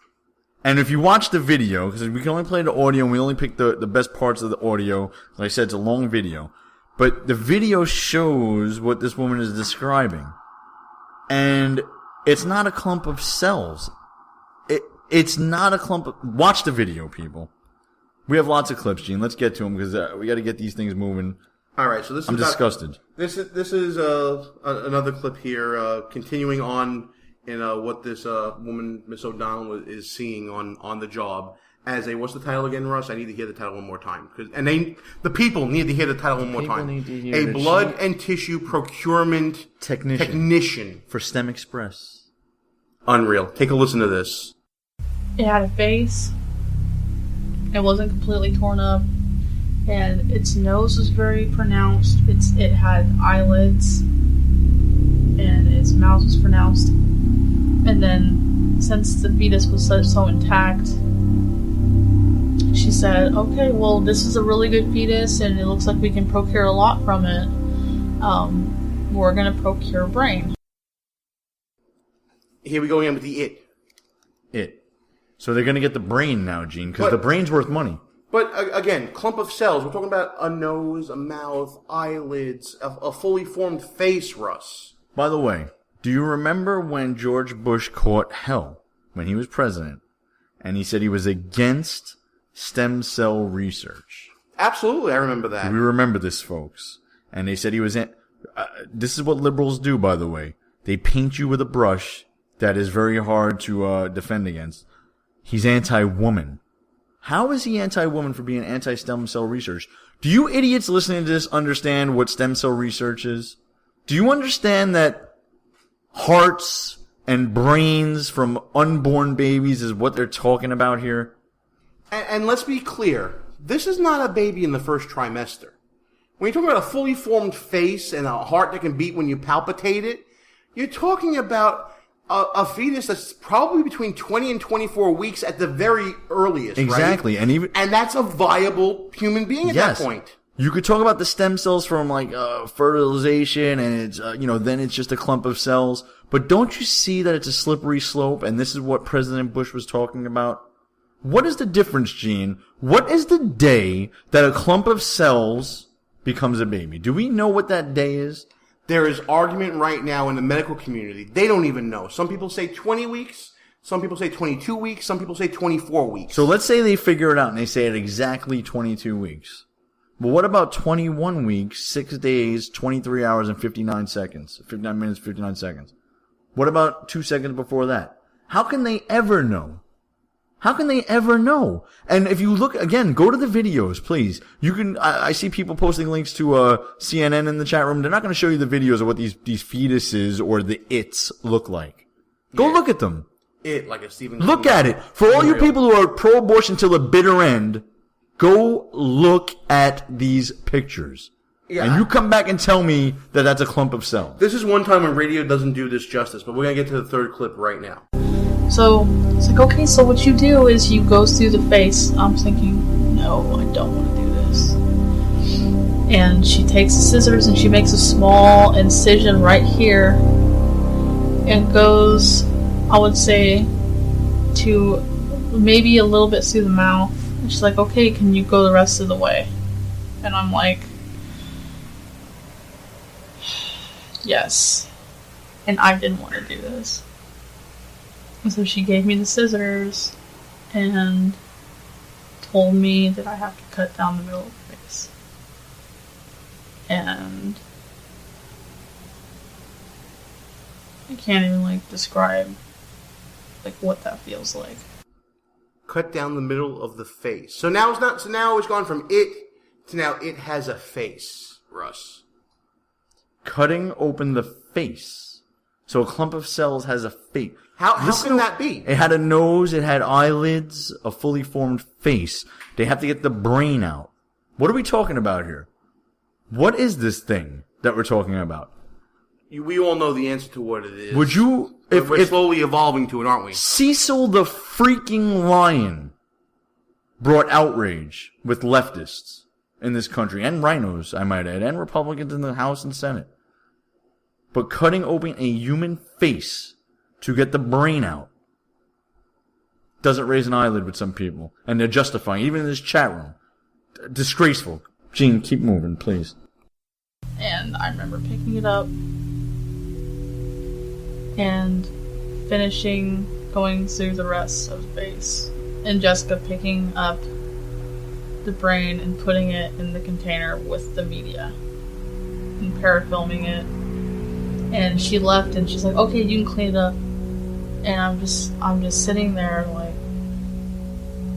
S8: And if you watch the video, because we can only play the audio and we only pick the best parts of the audio, like I said, it's a long video. But the video shows what this woman is describing. And it's not a clump of cells. It's not a clump of... Watch the video, people. We have lots of clips, Gene. Let's get to them because we got to get these things moving.
S7: All right, so this
S8: I'm disgusted.
S7: This is another clip here, continuing on in what this woman, Miss O'Donnell, is seeing on the job as a, what's the title again, Russ? I need to hear the title one more time. The people need to hear the title one more time. A blood and tissue procurement technician
S8: for STEM Express.
S7: Unreal. Take a listen to this.
S14: It had a face. It wasn't completely torn up. And its nose was very pronounced. It had eyelids. And its mouth was pronounced. And then, since the fetus was so intact, she said, okay, well, this is a really good fetus, and it looks like we can procure a lot from it. We're going to procure brain.
S7: Here we go again with the it.
S8: So they're going to get the brain now, Gene, because the brain's worth money.
S7: But, again, clump of cells. We're talking about a nose, a mouth, eyelids, a fully formed face, Russ.
S8: By the way, do you remember when George Bush caught hell when he was president, and he said he was against stem cell research?
S7: Absolutely, I remember that.
S8: We remember this, folks. And they said he was this is what liberals do, by the way. They paint you with a brush that is very hard to defend against. He's anti-woman. How is he anti-woman for being anti-stem cell research? Do you idiots listening to this understand what stem cell research is? Do you understand that hearts and brains from unborn babies is what they're talking about here?
S7: And let's be clear, this is not a baby in the first trimester. When you're talking about a fully formed face and a heart that can beat when you palpitate it, you're talking about a fetus that's probably between 20 and 24 weeks at the very earliest,
S8: exactly,
S7: right? And that's a viable human being at that point.
S8: You could talk about the stem cells from fertilization, and it's then it's just a clump of cells. But don't you see that it's a slippery slope? And this is what President Bush was talking about. What is the difference, Gene? What is the day that a clump of cells becomes a baby? Do we know what that day is?
S7: There is argument right now in the medical community. They don't even know. Some people say 20 weeks. Some people say 22 weeks. Some people say 24 weeks.
S8: So let's say they figure it out and they say it exactly 22 weeks. Well, what about 21 weeks, 6 days, 23 hours, and 59 seconds? 59 minutes, 59 seconds. What about 2 seconds before that? How can they ever know? How can they ever know? And if you look, again, go to the videos, please. You can, I see people posting links to, CNN in the chat room. They're not going to show you the videos of what these fetuses or the its look like. Go look at them.
S7: Like a Stephen
S8: Look
S7: King
S8: at it. For all you people who are pro-abortion till the bitter end, go look at these pictures. Yeah. And you come back and tell me that that's a clump of cells.
S7: This is one time when radio doesn't do this justice, but we're going to get to the third clip right now.
S14: So it's like, okay, so what you do is you go through the face. I'm thinking, no, I don't want to do this. And she takes the scissors and she makes a small incision right here and goes, I would say, to maybe a little bit through the mouth. And she's like, okay, can you go the rest of the way? And I'm like, yes. And I didn't want to do this. And so she gave me the scissors and told me that I have to cut down the middle of the face. And I can't even describe what that feels like.
S7: Cut down the middle of the face. So now it's gone from it to now it has a face, Russ.
S8: Cutting open the face. So a clump of cells has a face.
S7: How can that be?
S8: It had a nose, it had eyelids, a fully formed face. They have to get the brain out. What are we talking about here? What is this thing that we're talking about?
S7: We all know the answer to what it is.
S8: Would you...
S7: We're slowly evolving to it, aren't we?
S8: Cecil the freaking Lion brought outrage with leftists in this country, and rhinos, I might add, and Republicans in the House and Senate. But cutting open a human face to get the brain out doesn't raise an eyelid with some people. And they're justifying, even in this chat room. Disgraceful. Gene, keep moving, please.
S14: And I remember picking it up and finishing going through the rest of the face. And Jessica picking up the brain and putting it in the container with the media. And parafilming it. And she left and she's like, okay, you can clean it up. And I'm just sitting there like,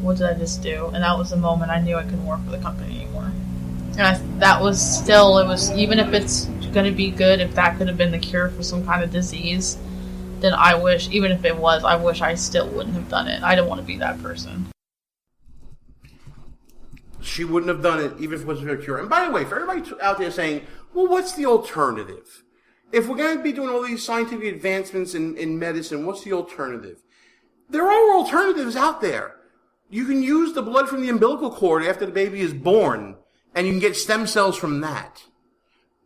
S14: what did I just do? And that was the moment I knew I couldn't work for the company anymore. And it was, even if it's going to be good, if that could have been the cure for some kind of disease, then I wish I still wouldn't have done it. I don't want to be that person.
S7: She wouldn't have done it even if it was a cure. And by the way, for everybody out there saying, well, what's the alternative? If we're going to be doing all these scientific advancements in medicine, what's the alternative? There are alternatives out there. You can use the blood from the umbilical cord after the baby is born, and you can get stem cells from that.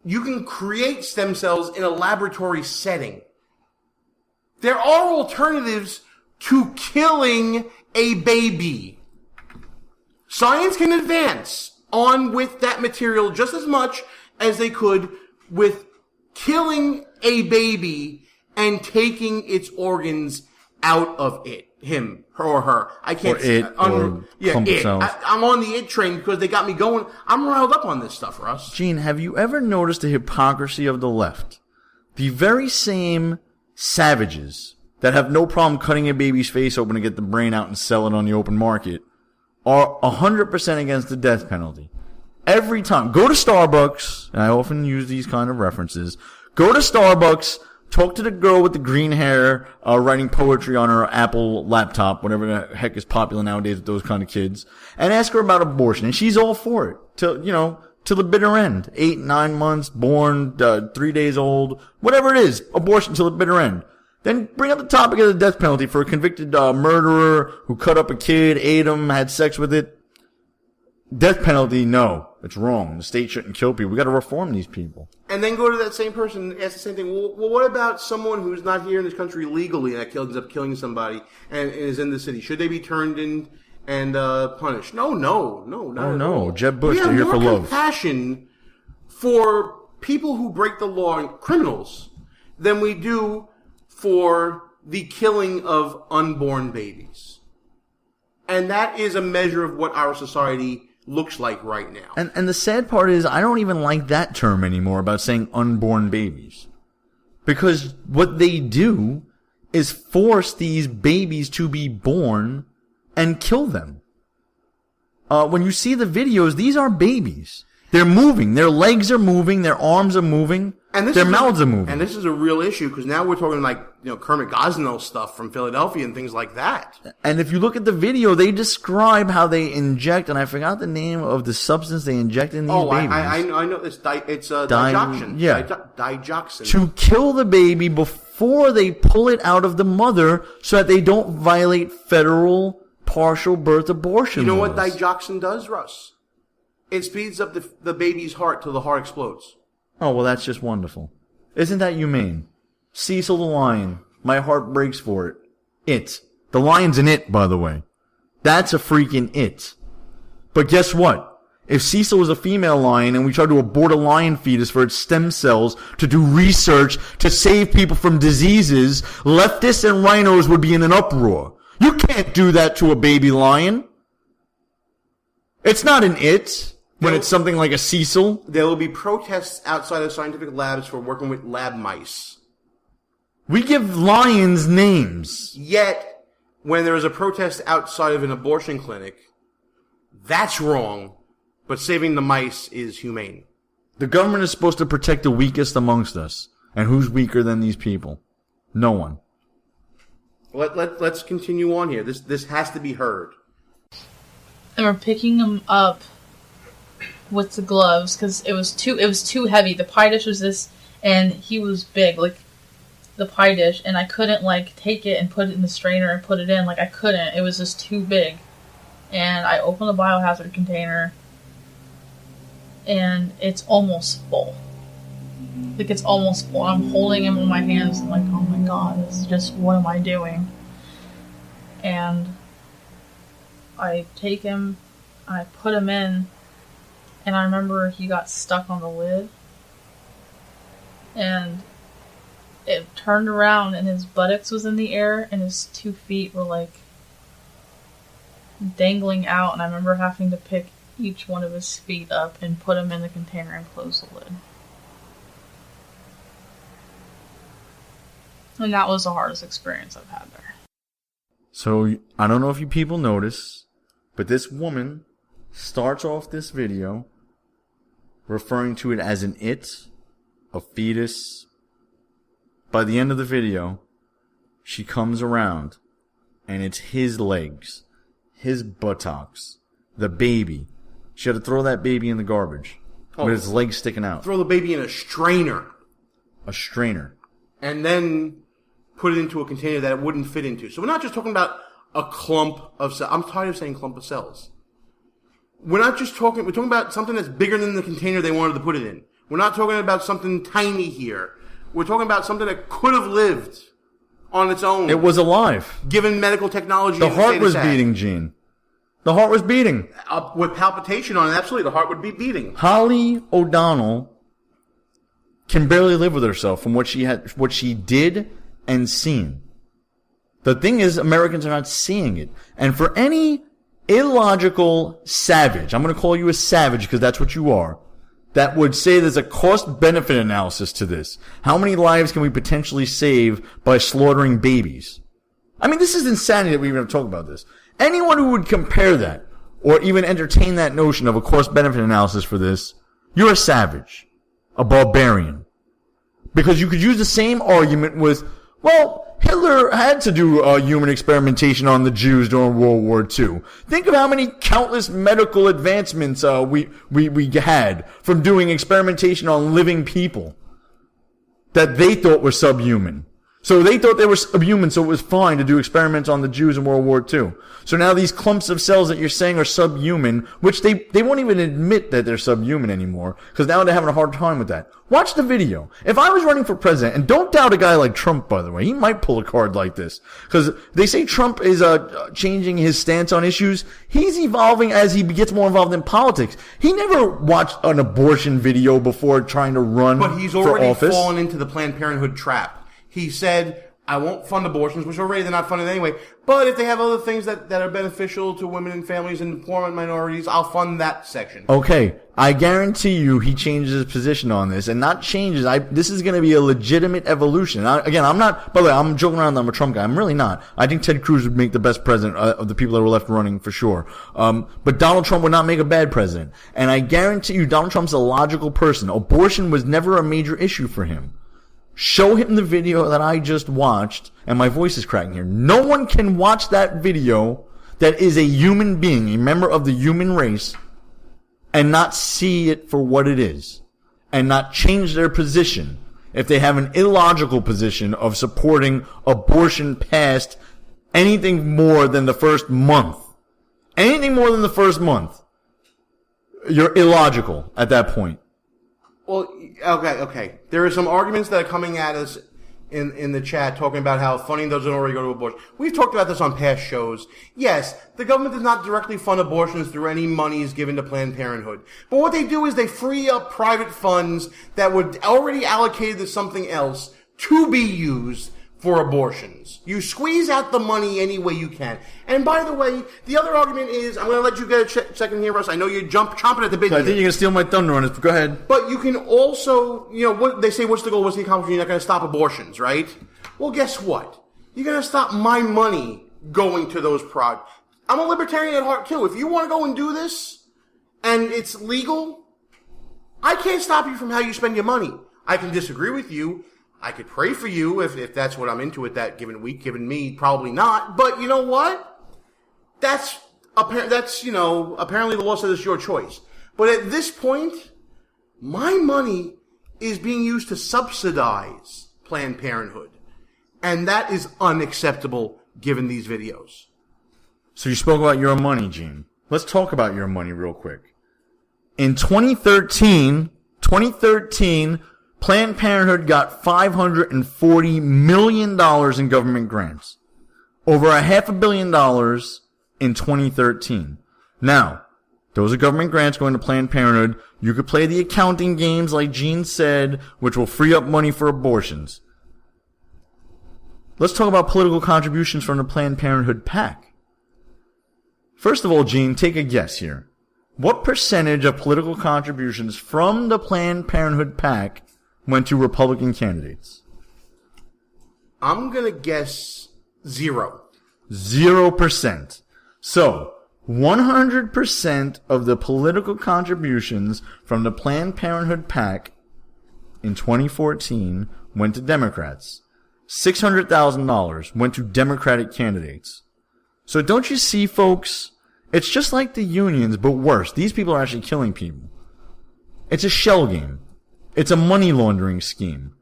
S7: You can create stem cells in a laboratory setting. There are alternatives to killing a baby. Science can advance on with that material just as much as they could with killing a baby and taking its organs out of it. Him, her, or her. I can't.
S8: Or it, or clump of cells.
S7: I'm on the it train because they got me going. I'm riled up on this stuff, Russ.
S8: Gene, have you ever noticed the hypocrisy of the left? The very same savages that have no problem cutting a baby's face open to get the brain out and sell it on the open market are 100% against the death penalty. Every time. Go to Starbucks, and I often use these kind of references. Go to Starbucks, talk to the girl with the green hair, writing poetry on her Apple laptop, whatever the heck is popular nowadays with those kind of kids, and ask her about abortion. And she's all for it. Till the bitter end. 8, 9 months, born, 3 days old, whatever it is. Abortion till the bitter end. Then bring up the topic of the death penalty for a convicted murderer who cut up a kid, ate him, had sex with it. Death penalty, no. It's wrong. The state shouldn't kill people. We got to reform these people.
S7: And then go to that same person and ask the same thing. Well, what about someone who's not here in this country legally and that ends up killing somebody and is in the city? Should they be turned in and punished? No, not at all.
S8: Jeb Bush, they're here for love.
S7: We have more compassion for people who break the law and criminals than we do for the killing of unborn babies. And that is a measure of what our society looks like right now.
S8: And the sad part is I don't even like that term anymore about saying unborn babies. Because what they do is force these babies to be born and kill them. When you see the videos, these are babies. They're moving. Their legs are moving. Their arms are moving.
S7: And
S8: their mouths are moving.
S7: And this is a real issue because now we're talking like, Kermit Gosnell stuff from Philadelphia and things like that.
S8: And if you look at the video, they describe how they inject, and I forgot the name of the substance they inject in these babies.
S7: I know this. It's digoxin.
S8: Yeah.
S7: Digoxin.
S8: To kill the baby before they pull it out of the mother so that they don't violate federal partial birth abortion
S7: You know
S8: laws.
S7: what digoxin does, Russ? It speeds up the baby's heart till the heart explodes.
S8: Oh, well, that's just wonderful. Isn't that humane? Cecil the lion. My heart breaks for it. It. The lion's an it, by the way. That's a freaking it. But guess what? If Cecil was a female lion and we tried to abort a lion fetus for its stem cells to do research to save people from diseases, leftists and rhinos would be in an uproar. You can't do that to a baby lion. It's not an it. When it's something like a Cecil?
S7: There will be protests outside of scientific labs for working with lab mice.
S8: We give lions names.
S7: Yet, when there is a protest outside of an abortion clinic, that's wrong, but saving the mice is humane.
S8: The government is supposed to protect the weakest amongst us. And who's weaker than these people? No one.
S7: Let's continue on here. This has to be heard.
S14: And we're picking him up with the gloves because it was too heavy. The pie dish was this, and he was big, like the pie dish, and I couldn't take it and put it in the strainer and put it in. I couldn't. It was just too big. And I opened the biohazard container, and it's almost full. It's almost full. I'm holding him in my hands. I'm like, oh my god, this is just, what am I doing? And I take him, I put him in. And I remember he got stuck on the lid. And it turned around and his buttocks was in the air and his 2 feet were dangling out. And I remember having to pick each one of his feet up and put him in the container and close the lid. And that was the hardest experience I've had there.
S8: So, I don't know if you people notice, but this woman starts off this video referring to it as a fetus. By the end of the video, she comes around, and it's his legs, his buttocks, the baby. She had to throw that baby in the garbage with its legs sticking out.
S7: Throw the baby in a strainer.
S8: A strainer.
S7: And then put it into a container that it wouldn't fit into. So we're not just talking about a clump of cells. I'm tired of saying clump of cells. We're talking about something that's bigger than the container they wanted to put it in. We're not talking about something tiny here. We're talking about something that could have lived on its own.
S8: It was alive.
S7: Given medical technology.
S8: The heart was beating, Gene. The heart was beating.
S7: With palpitation on it, absolutely, the heart would be beating.
S8: Holly O'Donnell can barely live with herself from what she did and seen. The thing is, Americans are not seeing it. And for any illogical savage, I'm going to call you a savage because that's what you are, that would say there's a cost-benefit analysis to this. How many lives can we potentially save by slaughtering babies? I mean, this is insanity that we even have to talk about this. Anyone who would compare that, or even entertain that notion of a cost-benefit analysis for this, you're a savage. A barbarian. Because you could use the same argument with, well, Hitler had to do human experimentation on the Jews during World War II. Think of how many countless medical advancements we had from doing experimentation on living people that they thought were subhuman. So they thought they were subhuman, so it was fine to do experiments on the Jews in World War II. So now these clumps of cells that you're saying are subhuman, which they won't even admit that they're subhuman anymore, because now they're having a hard time with that. Watch the video. If I was running for president, and don't doubt a guy like Trump, by the way, he might pull a card like this, because they say Trump is changing his stance on issues. He's evolving as he gets more involved in politics. He never watched an abortion video before trying to run for office.
S7: But he's already fallen into the Planned Parenthood trap. He said, I won't fund abortions, which already they're not funded anyway, but if they have other things that are beneficial to women and families and employment minorities, I'll fund that section.
S8: Okay, I guarantee you he changes his position on this, and not changes. This is going to be a legitimate evolution. Again, I'm not, by the way, I'm joking around that I'm a Trump guy. I'm really not. I think Ted Cruz would make the best president of the people that were left running for sure. But Donald Trump would not make a bad president. And I guarantee you Donald Trump's a logical person. Abortion was never a major issue for him. Show him the video that I just watched, and my voice is cracking here. No one can watch that video that is a human being, a member of the human race, and not see it for what it is, and not change their position if they have an illogical position of supporting abortion past anything more than the first month. Anything more than the first month, you're illogical at that point.
S7: Well, okay. There are some arguments that are coming at us in the chat talking about how funding doesn't already go to abortion. We've talked about this on past shows. Yes, the government does not directly fund abortions through any monies given to Planned Parenthood. But what they do is they free up private funds that were already allocated to something else to be used for abortions. You squeeze out the money any way you can. And by the way, the other argument is, I'm going to let you get a second here, Russ. I know you're chomping at the bit.
S8: So I think you're going to steal my thunder on this, but go ahead.
S7: But you can also, what they say, what's the goal, what's the accomplishment? You're not going to stop abortions, right? Well, guess what? You're going to stop my money going to those projects. I'm a libertarian at heart, too. If you want to go and do this, and it's legal, I can't stop you from how you spend your money. I can disagree with you. I could pray for you if that's what I'm into at that given week. Given me, probably not. But you know what? That's apparently the law says it's your choice. But at this point, my money is being used to subsidize Planned Parenthood, and that is unacceptable given these videos.
S8: So you spoke about your money, Gene. Let's talk about your money real quick. In 2013. Planned Parenthood got $540 million in government grants. Over $500 million in 2013. Now, those are government grants going to Planned Parenthood. You could play the accounting games like Gene said, which will free up money for abortions. Let's talk about political contributions from the Planned Parenthood PAC. First of all, Gene, take a guess here. What percentage of political contributions from the Planned Parenthood PAC went to Republican candidates?
S7: I'm going to guess 0.
S8: 0%. So, 100% of the political contributions from the Planned Parenthood PAC in 2014 went to Democrats. $600,000 went to Democratic candidates. So don't you see, folks? It's just like the unions, but worse. These people are actually killing people. It's a shell game. It's a money laundering scheme.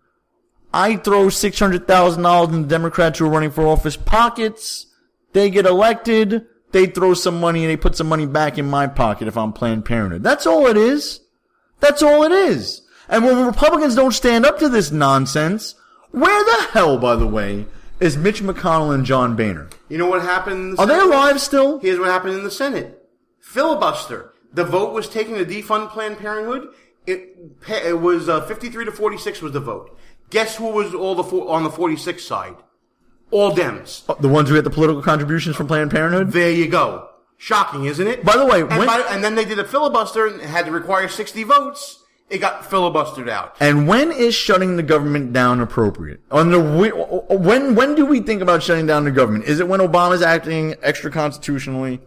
S8: I throw $600,000 in the Democrats who are running for office pockets. They get elected. They throw some money and they put some money back in my pocket if I'm Planned Parenthood. That's all it is. That's all it is. And when Republicans don't stand up to this nonsense, where the hell, by the way, is Mitch McConnell and John Boehner?
S7: You know what happened in the
S8: Senate? Are they alive still?
S7: Here's what happened in the Senate. Filibuster. The vote was taken to defund Planned Parenthood. It was 53 to 46 was the vote. Guess who was on the 46 side? All Dems.
S8: The ones who get the political contributions from Planned Parenthood?
S7: There you go. Shocking, isn't it?
S8: By the way,
S7: and then they did a filibuster and had to require 60 votes. It got filibustered out.
S8: And when is shutting the government down appropriate? When do we think about shutting down the government? Is it when Obama's acting extra constitutionally?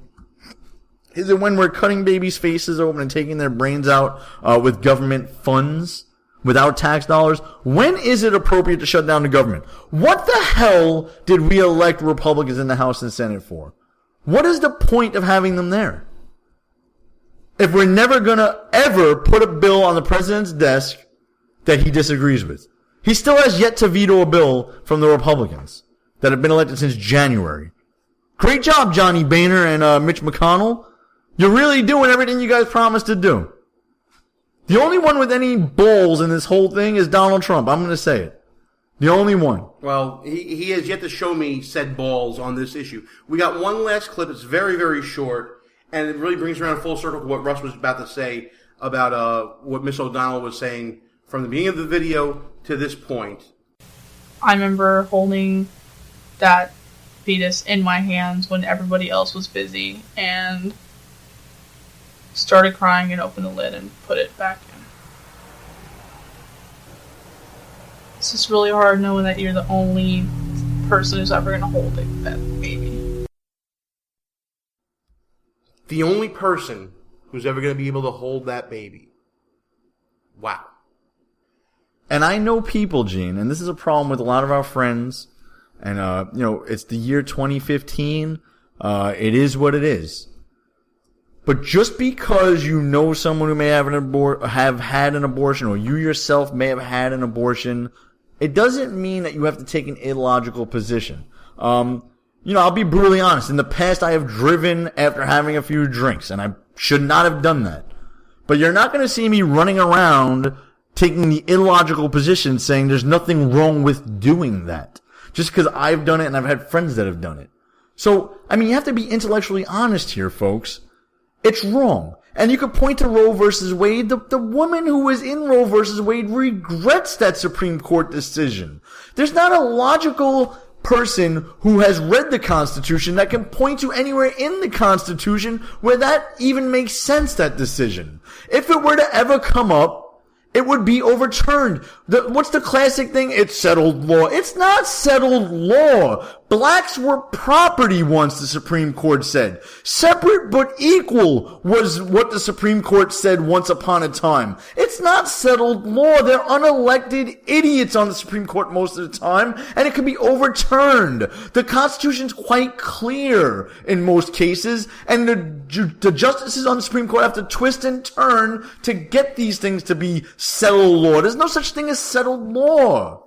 S8: Is it when we're cutting babies' faces open and taking their brains out with government funds? Without tax dollars? When is it appropriate to shut down the government? What the hell did we elect Republicans in the House and Senate for? What is the point of having them there? If we're never gonna ever put a bill on the president's desk that he disagrees with. He still has yet to veto a bill from the Republicans that have been elected since January. Great job, Johnny Boehner and Mitch McConnell. You're really doing everything you guys promised to do. The only one with any balls in this whole thing is Donald Trump. I'm going to say it. The only one.
S7: Well, he has yet to show me said balls on this issue. We got one last clip. It's very, very short, and it really brings around full circle to what Russ was about to say about what Miss O'Donnell was saying from the beginning of the video to this point.
S14: I remember holding that fetus in my hands when everybody else was busy, and started crying and opened the lid and put it back in. It's just really hard knowing that you're the only person who's ever going to hold that baby.
S7: The only person who's ever going to be able to hold that baby. Wow.
S8: And I know people, Gene, and this is a problem with a lot of our friends, and, it's the year 2015. It is what it is. But just because you know someone who may have had an abortion, or you yourself may have had an abortion, it doesn't mean that you have to take an illogical position. I'll be brutally honest. In the past, I have driven after having a few drinks, and I should not have done that. But you're not going to see me running around taking the illogical position saying there's nothing wrong with doing that. Just because I've done it and I've had friends that have done it. So, you have to be intellectually honest here, folks. It's wrong. And you could point to Roe versus Wade. The woman who was in Roe versus Wade regrets that Supreme Court decision. There's not a logical person who has read the Constitution that can point to anywhere in the Constitution where that even makes sense, that decision. If it were to ever come up, it would be overturned. What's the classic thing? It's settled law. It's not settled law. Blacks were property once, the Supreme Court said. Separate but equal was what the Supreme Court said once upon a time. It's not settled law. They're unelected idiots on the Supreme Court most of the time, and it can be overturned. The Constitution's quite clear in most cases, and the justices on the Supreme Court have to twist and turn to get these things to be settled law. There's no such thing as settled law.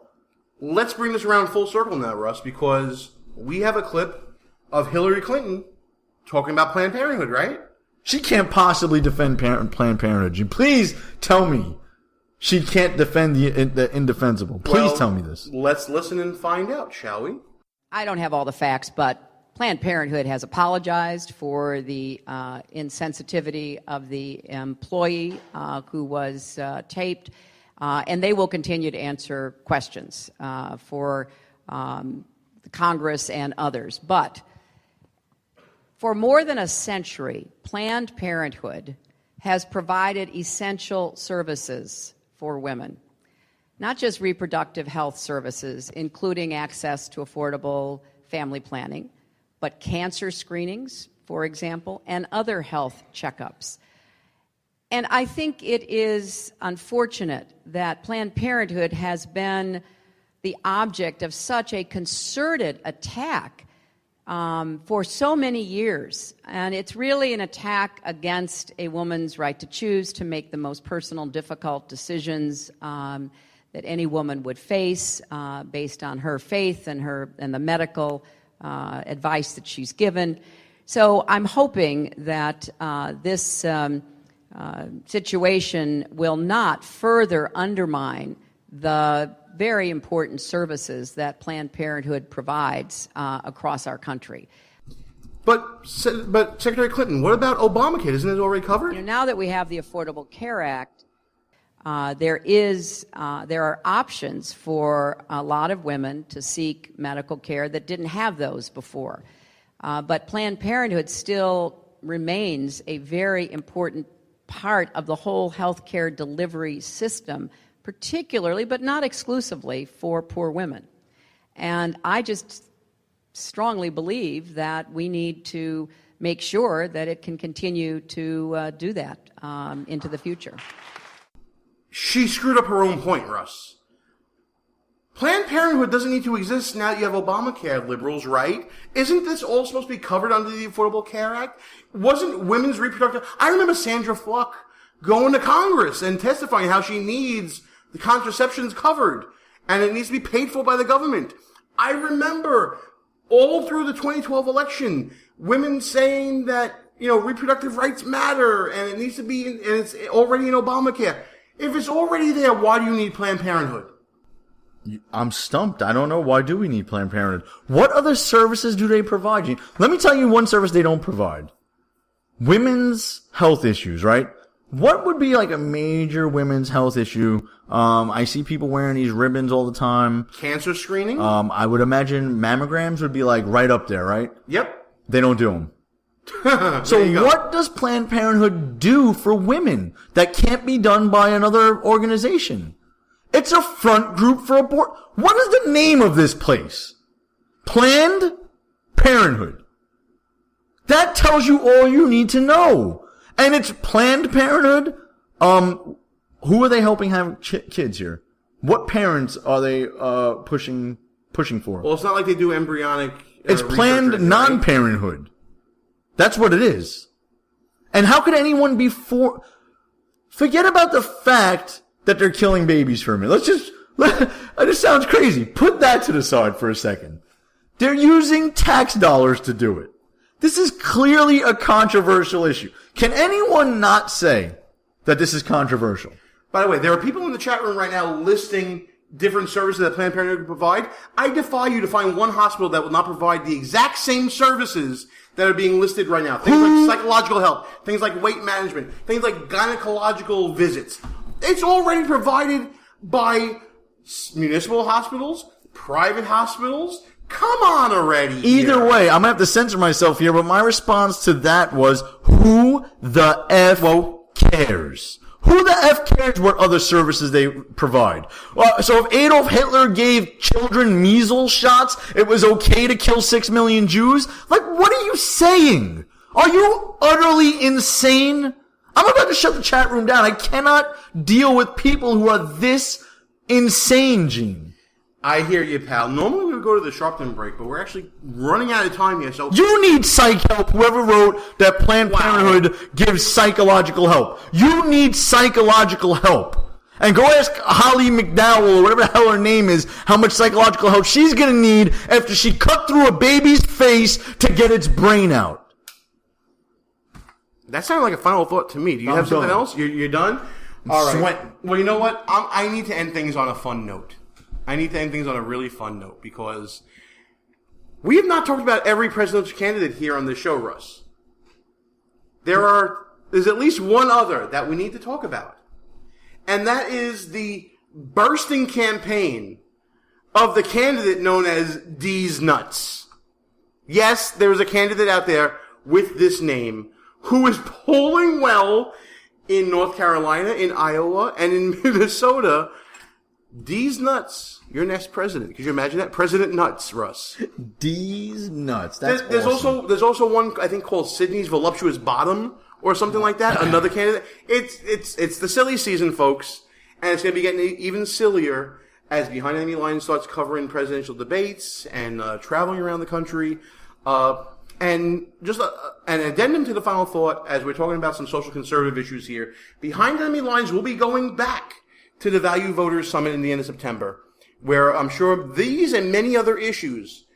S7: Let's bring this around full circle now, Russ, because we have a clip of Hillary Clinton talking about Planned Parenthood, right?
S8: She can't possibly defend Planned Parenthood. Please tell me she can't defend the indefensible. Please tell me this.
S7: Let's listen and find out, shall we?
S15: I don't have all the facts, but Planned Parenthood has apologized for the insensitivity of the employee who was taped, and they will continue to answer questions for Congress and others. But for more than a century, Planned Parenthood has provided essential services for women. not just reproductive health services, including access to affordable family planning, but cancer screenings, for example, and other health checkups. And I think it is unfortunate that Planned Parenthood has been the object of such a concerted attack for so many years. And it's really an attack against a woman's right to choose, to make the most personal, difficult decisions that any woman would face based on her faith and the medical advice that she's given. So I'm hoping that this situation will not further undermine the very important services that Planned Parenthood provides across our country.
S7: But Secretary Clinton, what about Obamacare? Isn't it already covered?
S15: Now that we have the Affordable Care Act, there are options for a lot of women to seek medical care that didn't have those before. But Planned Parenthood still remains a very important part of the whole health care delivery system, particularly, but not exclusively, for poor women. And I just strongly believe that we need to make sure that it can continue to do that into the future.
S7: She screwed up her own point, Russ. Planned Parenthood doesn't need to exist now that you have Obamacare, liberals, right? Isn't this all supposed to be covered under the Affordable Care Act? Wasn't women's reproductive... I remember Sandra Fluck going to Congress and testifying how she needs the contraceptions covered, and it needs to be paid for by the government. I remember all through the 2012 election, women saying that, reproductive rights matter, and it needs to be, and it's already in Obamacare. If it's already there, why do you need Planned Parenthood?
S8: I'm stumped. I don't know. Why do we need Planned Parenthood? What other services do they provide you? Let me tell you one service they don't provide. Women's health issues, right? What would be like a major women's health issue? I see people wearing these ribbons all the time.
S7: Cancer screening?
S8: I would imagine mammograms would be like right up there, right?
S7: Yep.
S8: They don't do them. So what does Planned Parenthood do for women that can't be done by another organization? It's a front group for abortion. What is the name of this place? Planned Parenthood. That tells you all you need to know. And it's Planned Parenthood. Who are they helping have kids here? What parents are they pushing for?
S7: Well, it's not like they do embryonic.
S8: It's Planned Non-Parenthood. That's what it is. And how could anyone be for? Forget about the fact that they're killing babies for a minute. This sounds crazy. Put that to the side for a second. They're using tax dollars to do it. This is clearly a controversial issue. Can anyone not say that this is controversial?
S7: By the way, there are people in the chat room right now listing different services that Planned Parenthood can provide. I defy you to find one hospital that will not provide the exact same services that are being listed right now. Things like psychological help, things like weight management, things like gynecological visits. It's already provided by municipal hospitals, private hospitals. Come on already.
S8: Either way, I'm going to have to censor myself here, but my response to that was, who the F cares? Who the F cares what other services they provide? So if Adolf Hitler gave children measles shots, it was okay to kill 6 million Jews? Like, what are you saying? Are you utterly insane? I'm about to shut the chat room down. I cannot deal with people who are this insane, Gene.
S7: I hear you, pal. Normally we would go to the Sharpton break, but we're actually running out of time here. So
S8: you need psych help. Whoever wrote that Planned Parenthood gives psychological help. You need psychological help. And go ask Holly McDowell, or whatever the hell her name is, how much psychological help she's going to need after she cut through a baby's face to get its brain out.
S7: That sounded like a final thought to me. Do you have something else? You're done? All right.
S8: Sweating.
S7: Well, you know what? I need to end things on a fun note. I need to end things on a really fun note because we have not talked about every presidential candidate here on this show, Russ. There's at least one other that we need to talk about. And that is the bursting campaign of the candidate known as D's Nuts. Yes, there's a candidate out there with this name who is polling well in North Carolina, in Iowa, and in Minnesota. D's nuts. Your next president. Could you imagine that? President Nuts, Russ.
S8: D's nuts. That's
S7: there's
S8: awesome.
S7: There's also one, I think, called Sydney's Voluptuous Bottom or something like that. Another candidate. It's the silly season, folks. And it's going to be getting even sillier as Behind Enemy Lines starts covering presidential debates and traveling around the country. And just an addendum to the final thought, as we're talking about some social conservative issues here, Behind Enemy Lines will be going back to the Value Voters Summit in the end of September, where I'm sure these and many other issues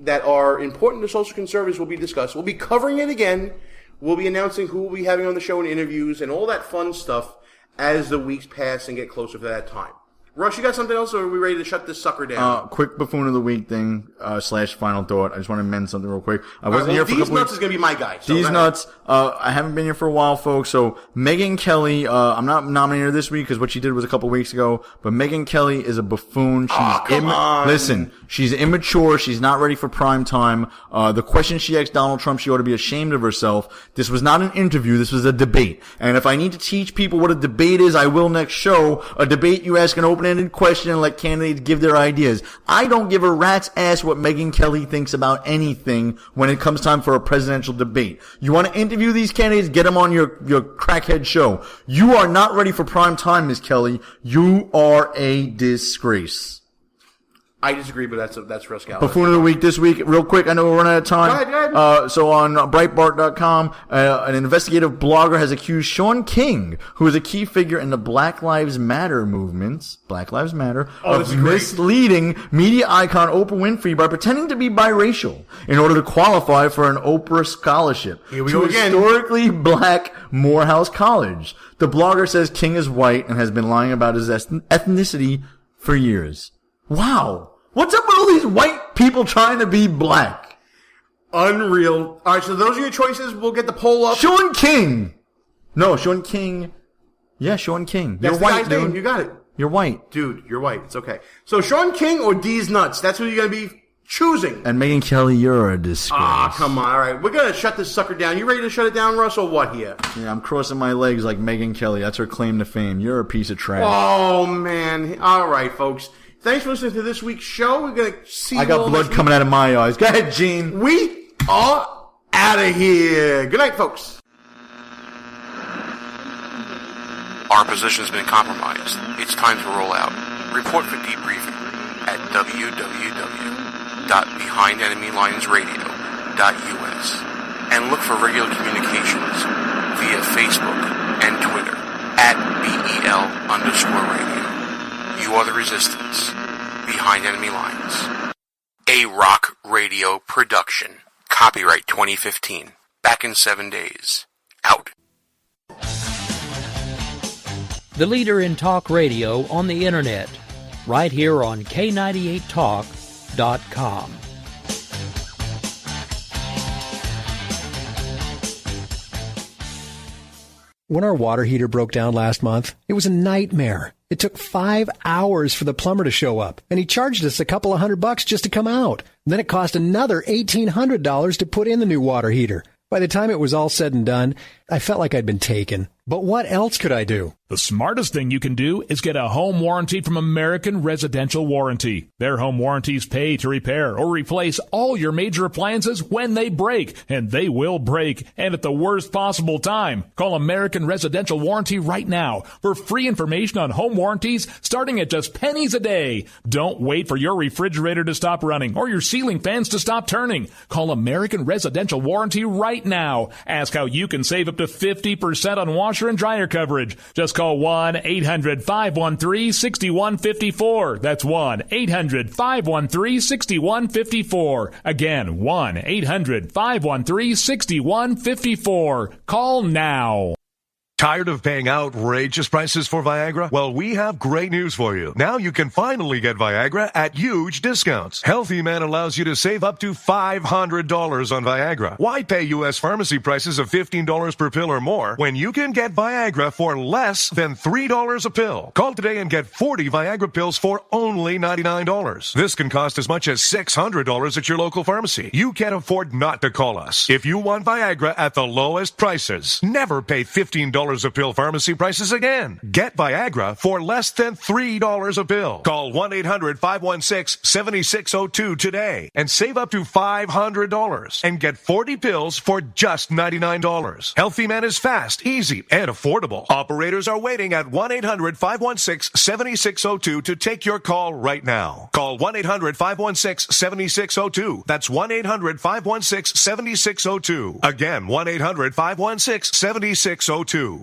S7: that are important to social conservatives will be discussed. We'll be covering it again. We'll be announcing who we'll be having on the show in interviews and all that fun stuff as the weeks pass and get closer to that time. Russ, you got something else, or are we ready to shut this sucker down?
S8: Quick buffoon of the week thing, / final thought. I just want to amend something real quick. I wasn't here for a couple weeks.
S7: These Nuts is going to be my guy. So
S8: These Nuts, I haven't been here for a while, folks. So Megyn Kelly, I'm not nominating her this week because what she did was a couple weeks ago, but Megyn Kelly is a buffoon. Listen, she's immature. She's not ready for prime time. The question she asked Donald Trump, she ought to be ashamed of herself. This was not an interview. This was a debate. And if I need to teach people what a debate is, I will next show. A debate, you ask an open-ended question and let candidates give their ideas. I don't give a rat's ass what Megyn Kelly thinks about anything when it comes time for a presidential debate. You want to interview these candidates? Get them on your crackhead show. You are not ready for prime time, Ms. Kelly. You are a disgrace.
S7: I disagree, but that's Russ Galloway.
S8: Buffoon of the week this week, real quick. I know we're running out of time.
S7: Go ahead.
S8: So on Breitbart.com, an investigative blogger has accused Sean King, who is a key figure in the Black Lives Matter movements, Black Lives Matter, of misleading media icon Oprah Winfrey by pretending to be biracial in order to qualify for an Oprah scholarship
S7: Here we
S8: to
S7: go again.
S8: historically black Morehouse College. The blogger says King is white and has been lying about his ethnicity for years. Wow. What's up with all these white people trying to be black?
S7: Unreal. All right, so those are your choices. We'll get the poll up.
S8: Sean King. No, Sean King. Yeah, Sean King.
S7: That's
S8: You're
S7: the
S8: white,
S7: guy's
S8: dude.
S7: name. You got it.
S8: You're white.
S7: Dude, you're white. It's okay. So Sean King or D's Nuts? That's who you're going to be choosing.
S8: And Megyn Kelly, you're a disgrace.
S7: Come on. All right. We're going to shut this sucker down. You ready to shut it down, Russ, or what here?
S8: Yeah, I'm crossing my legs like Megyn Kelly. That's her claim to fame. You're a piece of trash.
S7: Oh, man. All right, folks. Thanks for listening to this week's show. We're going to see
S8: I got blood coming out of my eyes. Go ahead, Gene.
S7: We are out of here. Good night, folks.
S9: Our position has been compromised. It's time to roll out. Report for debriefing at www.behindenemylinesradio.us and look for regular communications via Facebook and Twitter at BEL_radio. You are the resistance. Behind Enemy Lines. A Rock Radio production. Copyright 2015. Back in 7 days. Out.
S6: The leader in talk radio on the internet. Right here on K98Talk.com.
S16: When our water heater broke down last month, it was a nightmare. It took 5 hours for the plumber to show up, and he charged us a couple of $100 just to come out. Then it cost another $1,800 to put in the new water heater. By the time it was all said and done, I felt like I'd been taken. But what else could I do?
S1: The smartest thing you can do is get a home warranty from American Residential Warranty. Their home warranties pay to repair or replace all your major appliances when they break, and they will break, and at the worst possible time. Call American Residential Warranty right now for free information on home warranties starting at just pennies a day. Don't wait for your refrigerator to stop running or your ceiling fans to stop turning. Call American Residential Warranty right now. Ask how you can save up to 50% on washer and dryer coverage. Just call 1-800-513-6154. That's 1-800-513-6154. Again, 1-800-513-6154. Call now.
S17: Tired of paying outrageous prices for Viagra? Well, we have great news for you. Now you can finally get Viagra at huge discounts. Healthy Man allows you to save up to $500 on Viagra. Why pay U.S. pharmacy prices of $15 per pill or more when you can get Viagra for less than $3 a pill? Call today and get 40 Viagra pills for only $99. This can cost as much as $600 at your local pharmacy. You can't afford not to call us. If you want Viagra at the lowest prices, never pay $15 $3 a pill pharmacy prices again. Get Viagra for less than $3 a pill. Call 1-800-516-7602 today and save up to $500 and get 40 pills for just $99. Healthy Man is fast, easy, and affordable. Operators are waiting at 1-800-516-7602 to take your call right now. Call 1-800-516-7602. That's 1-800-516-7602. Again, 1-800-516-7602.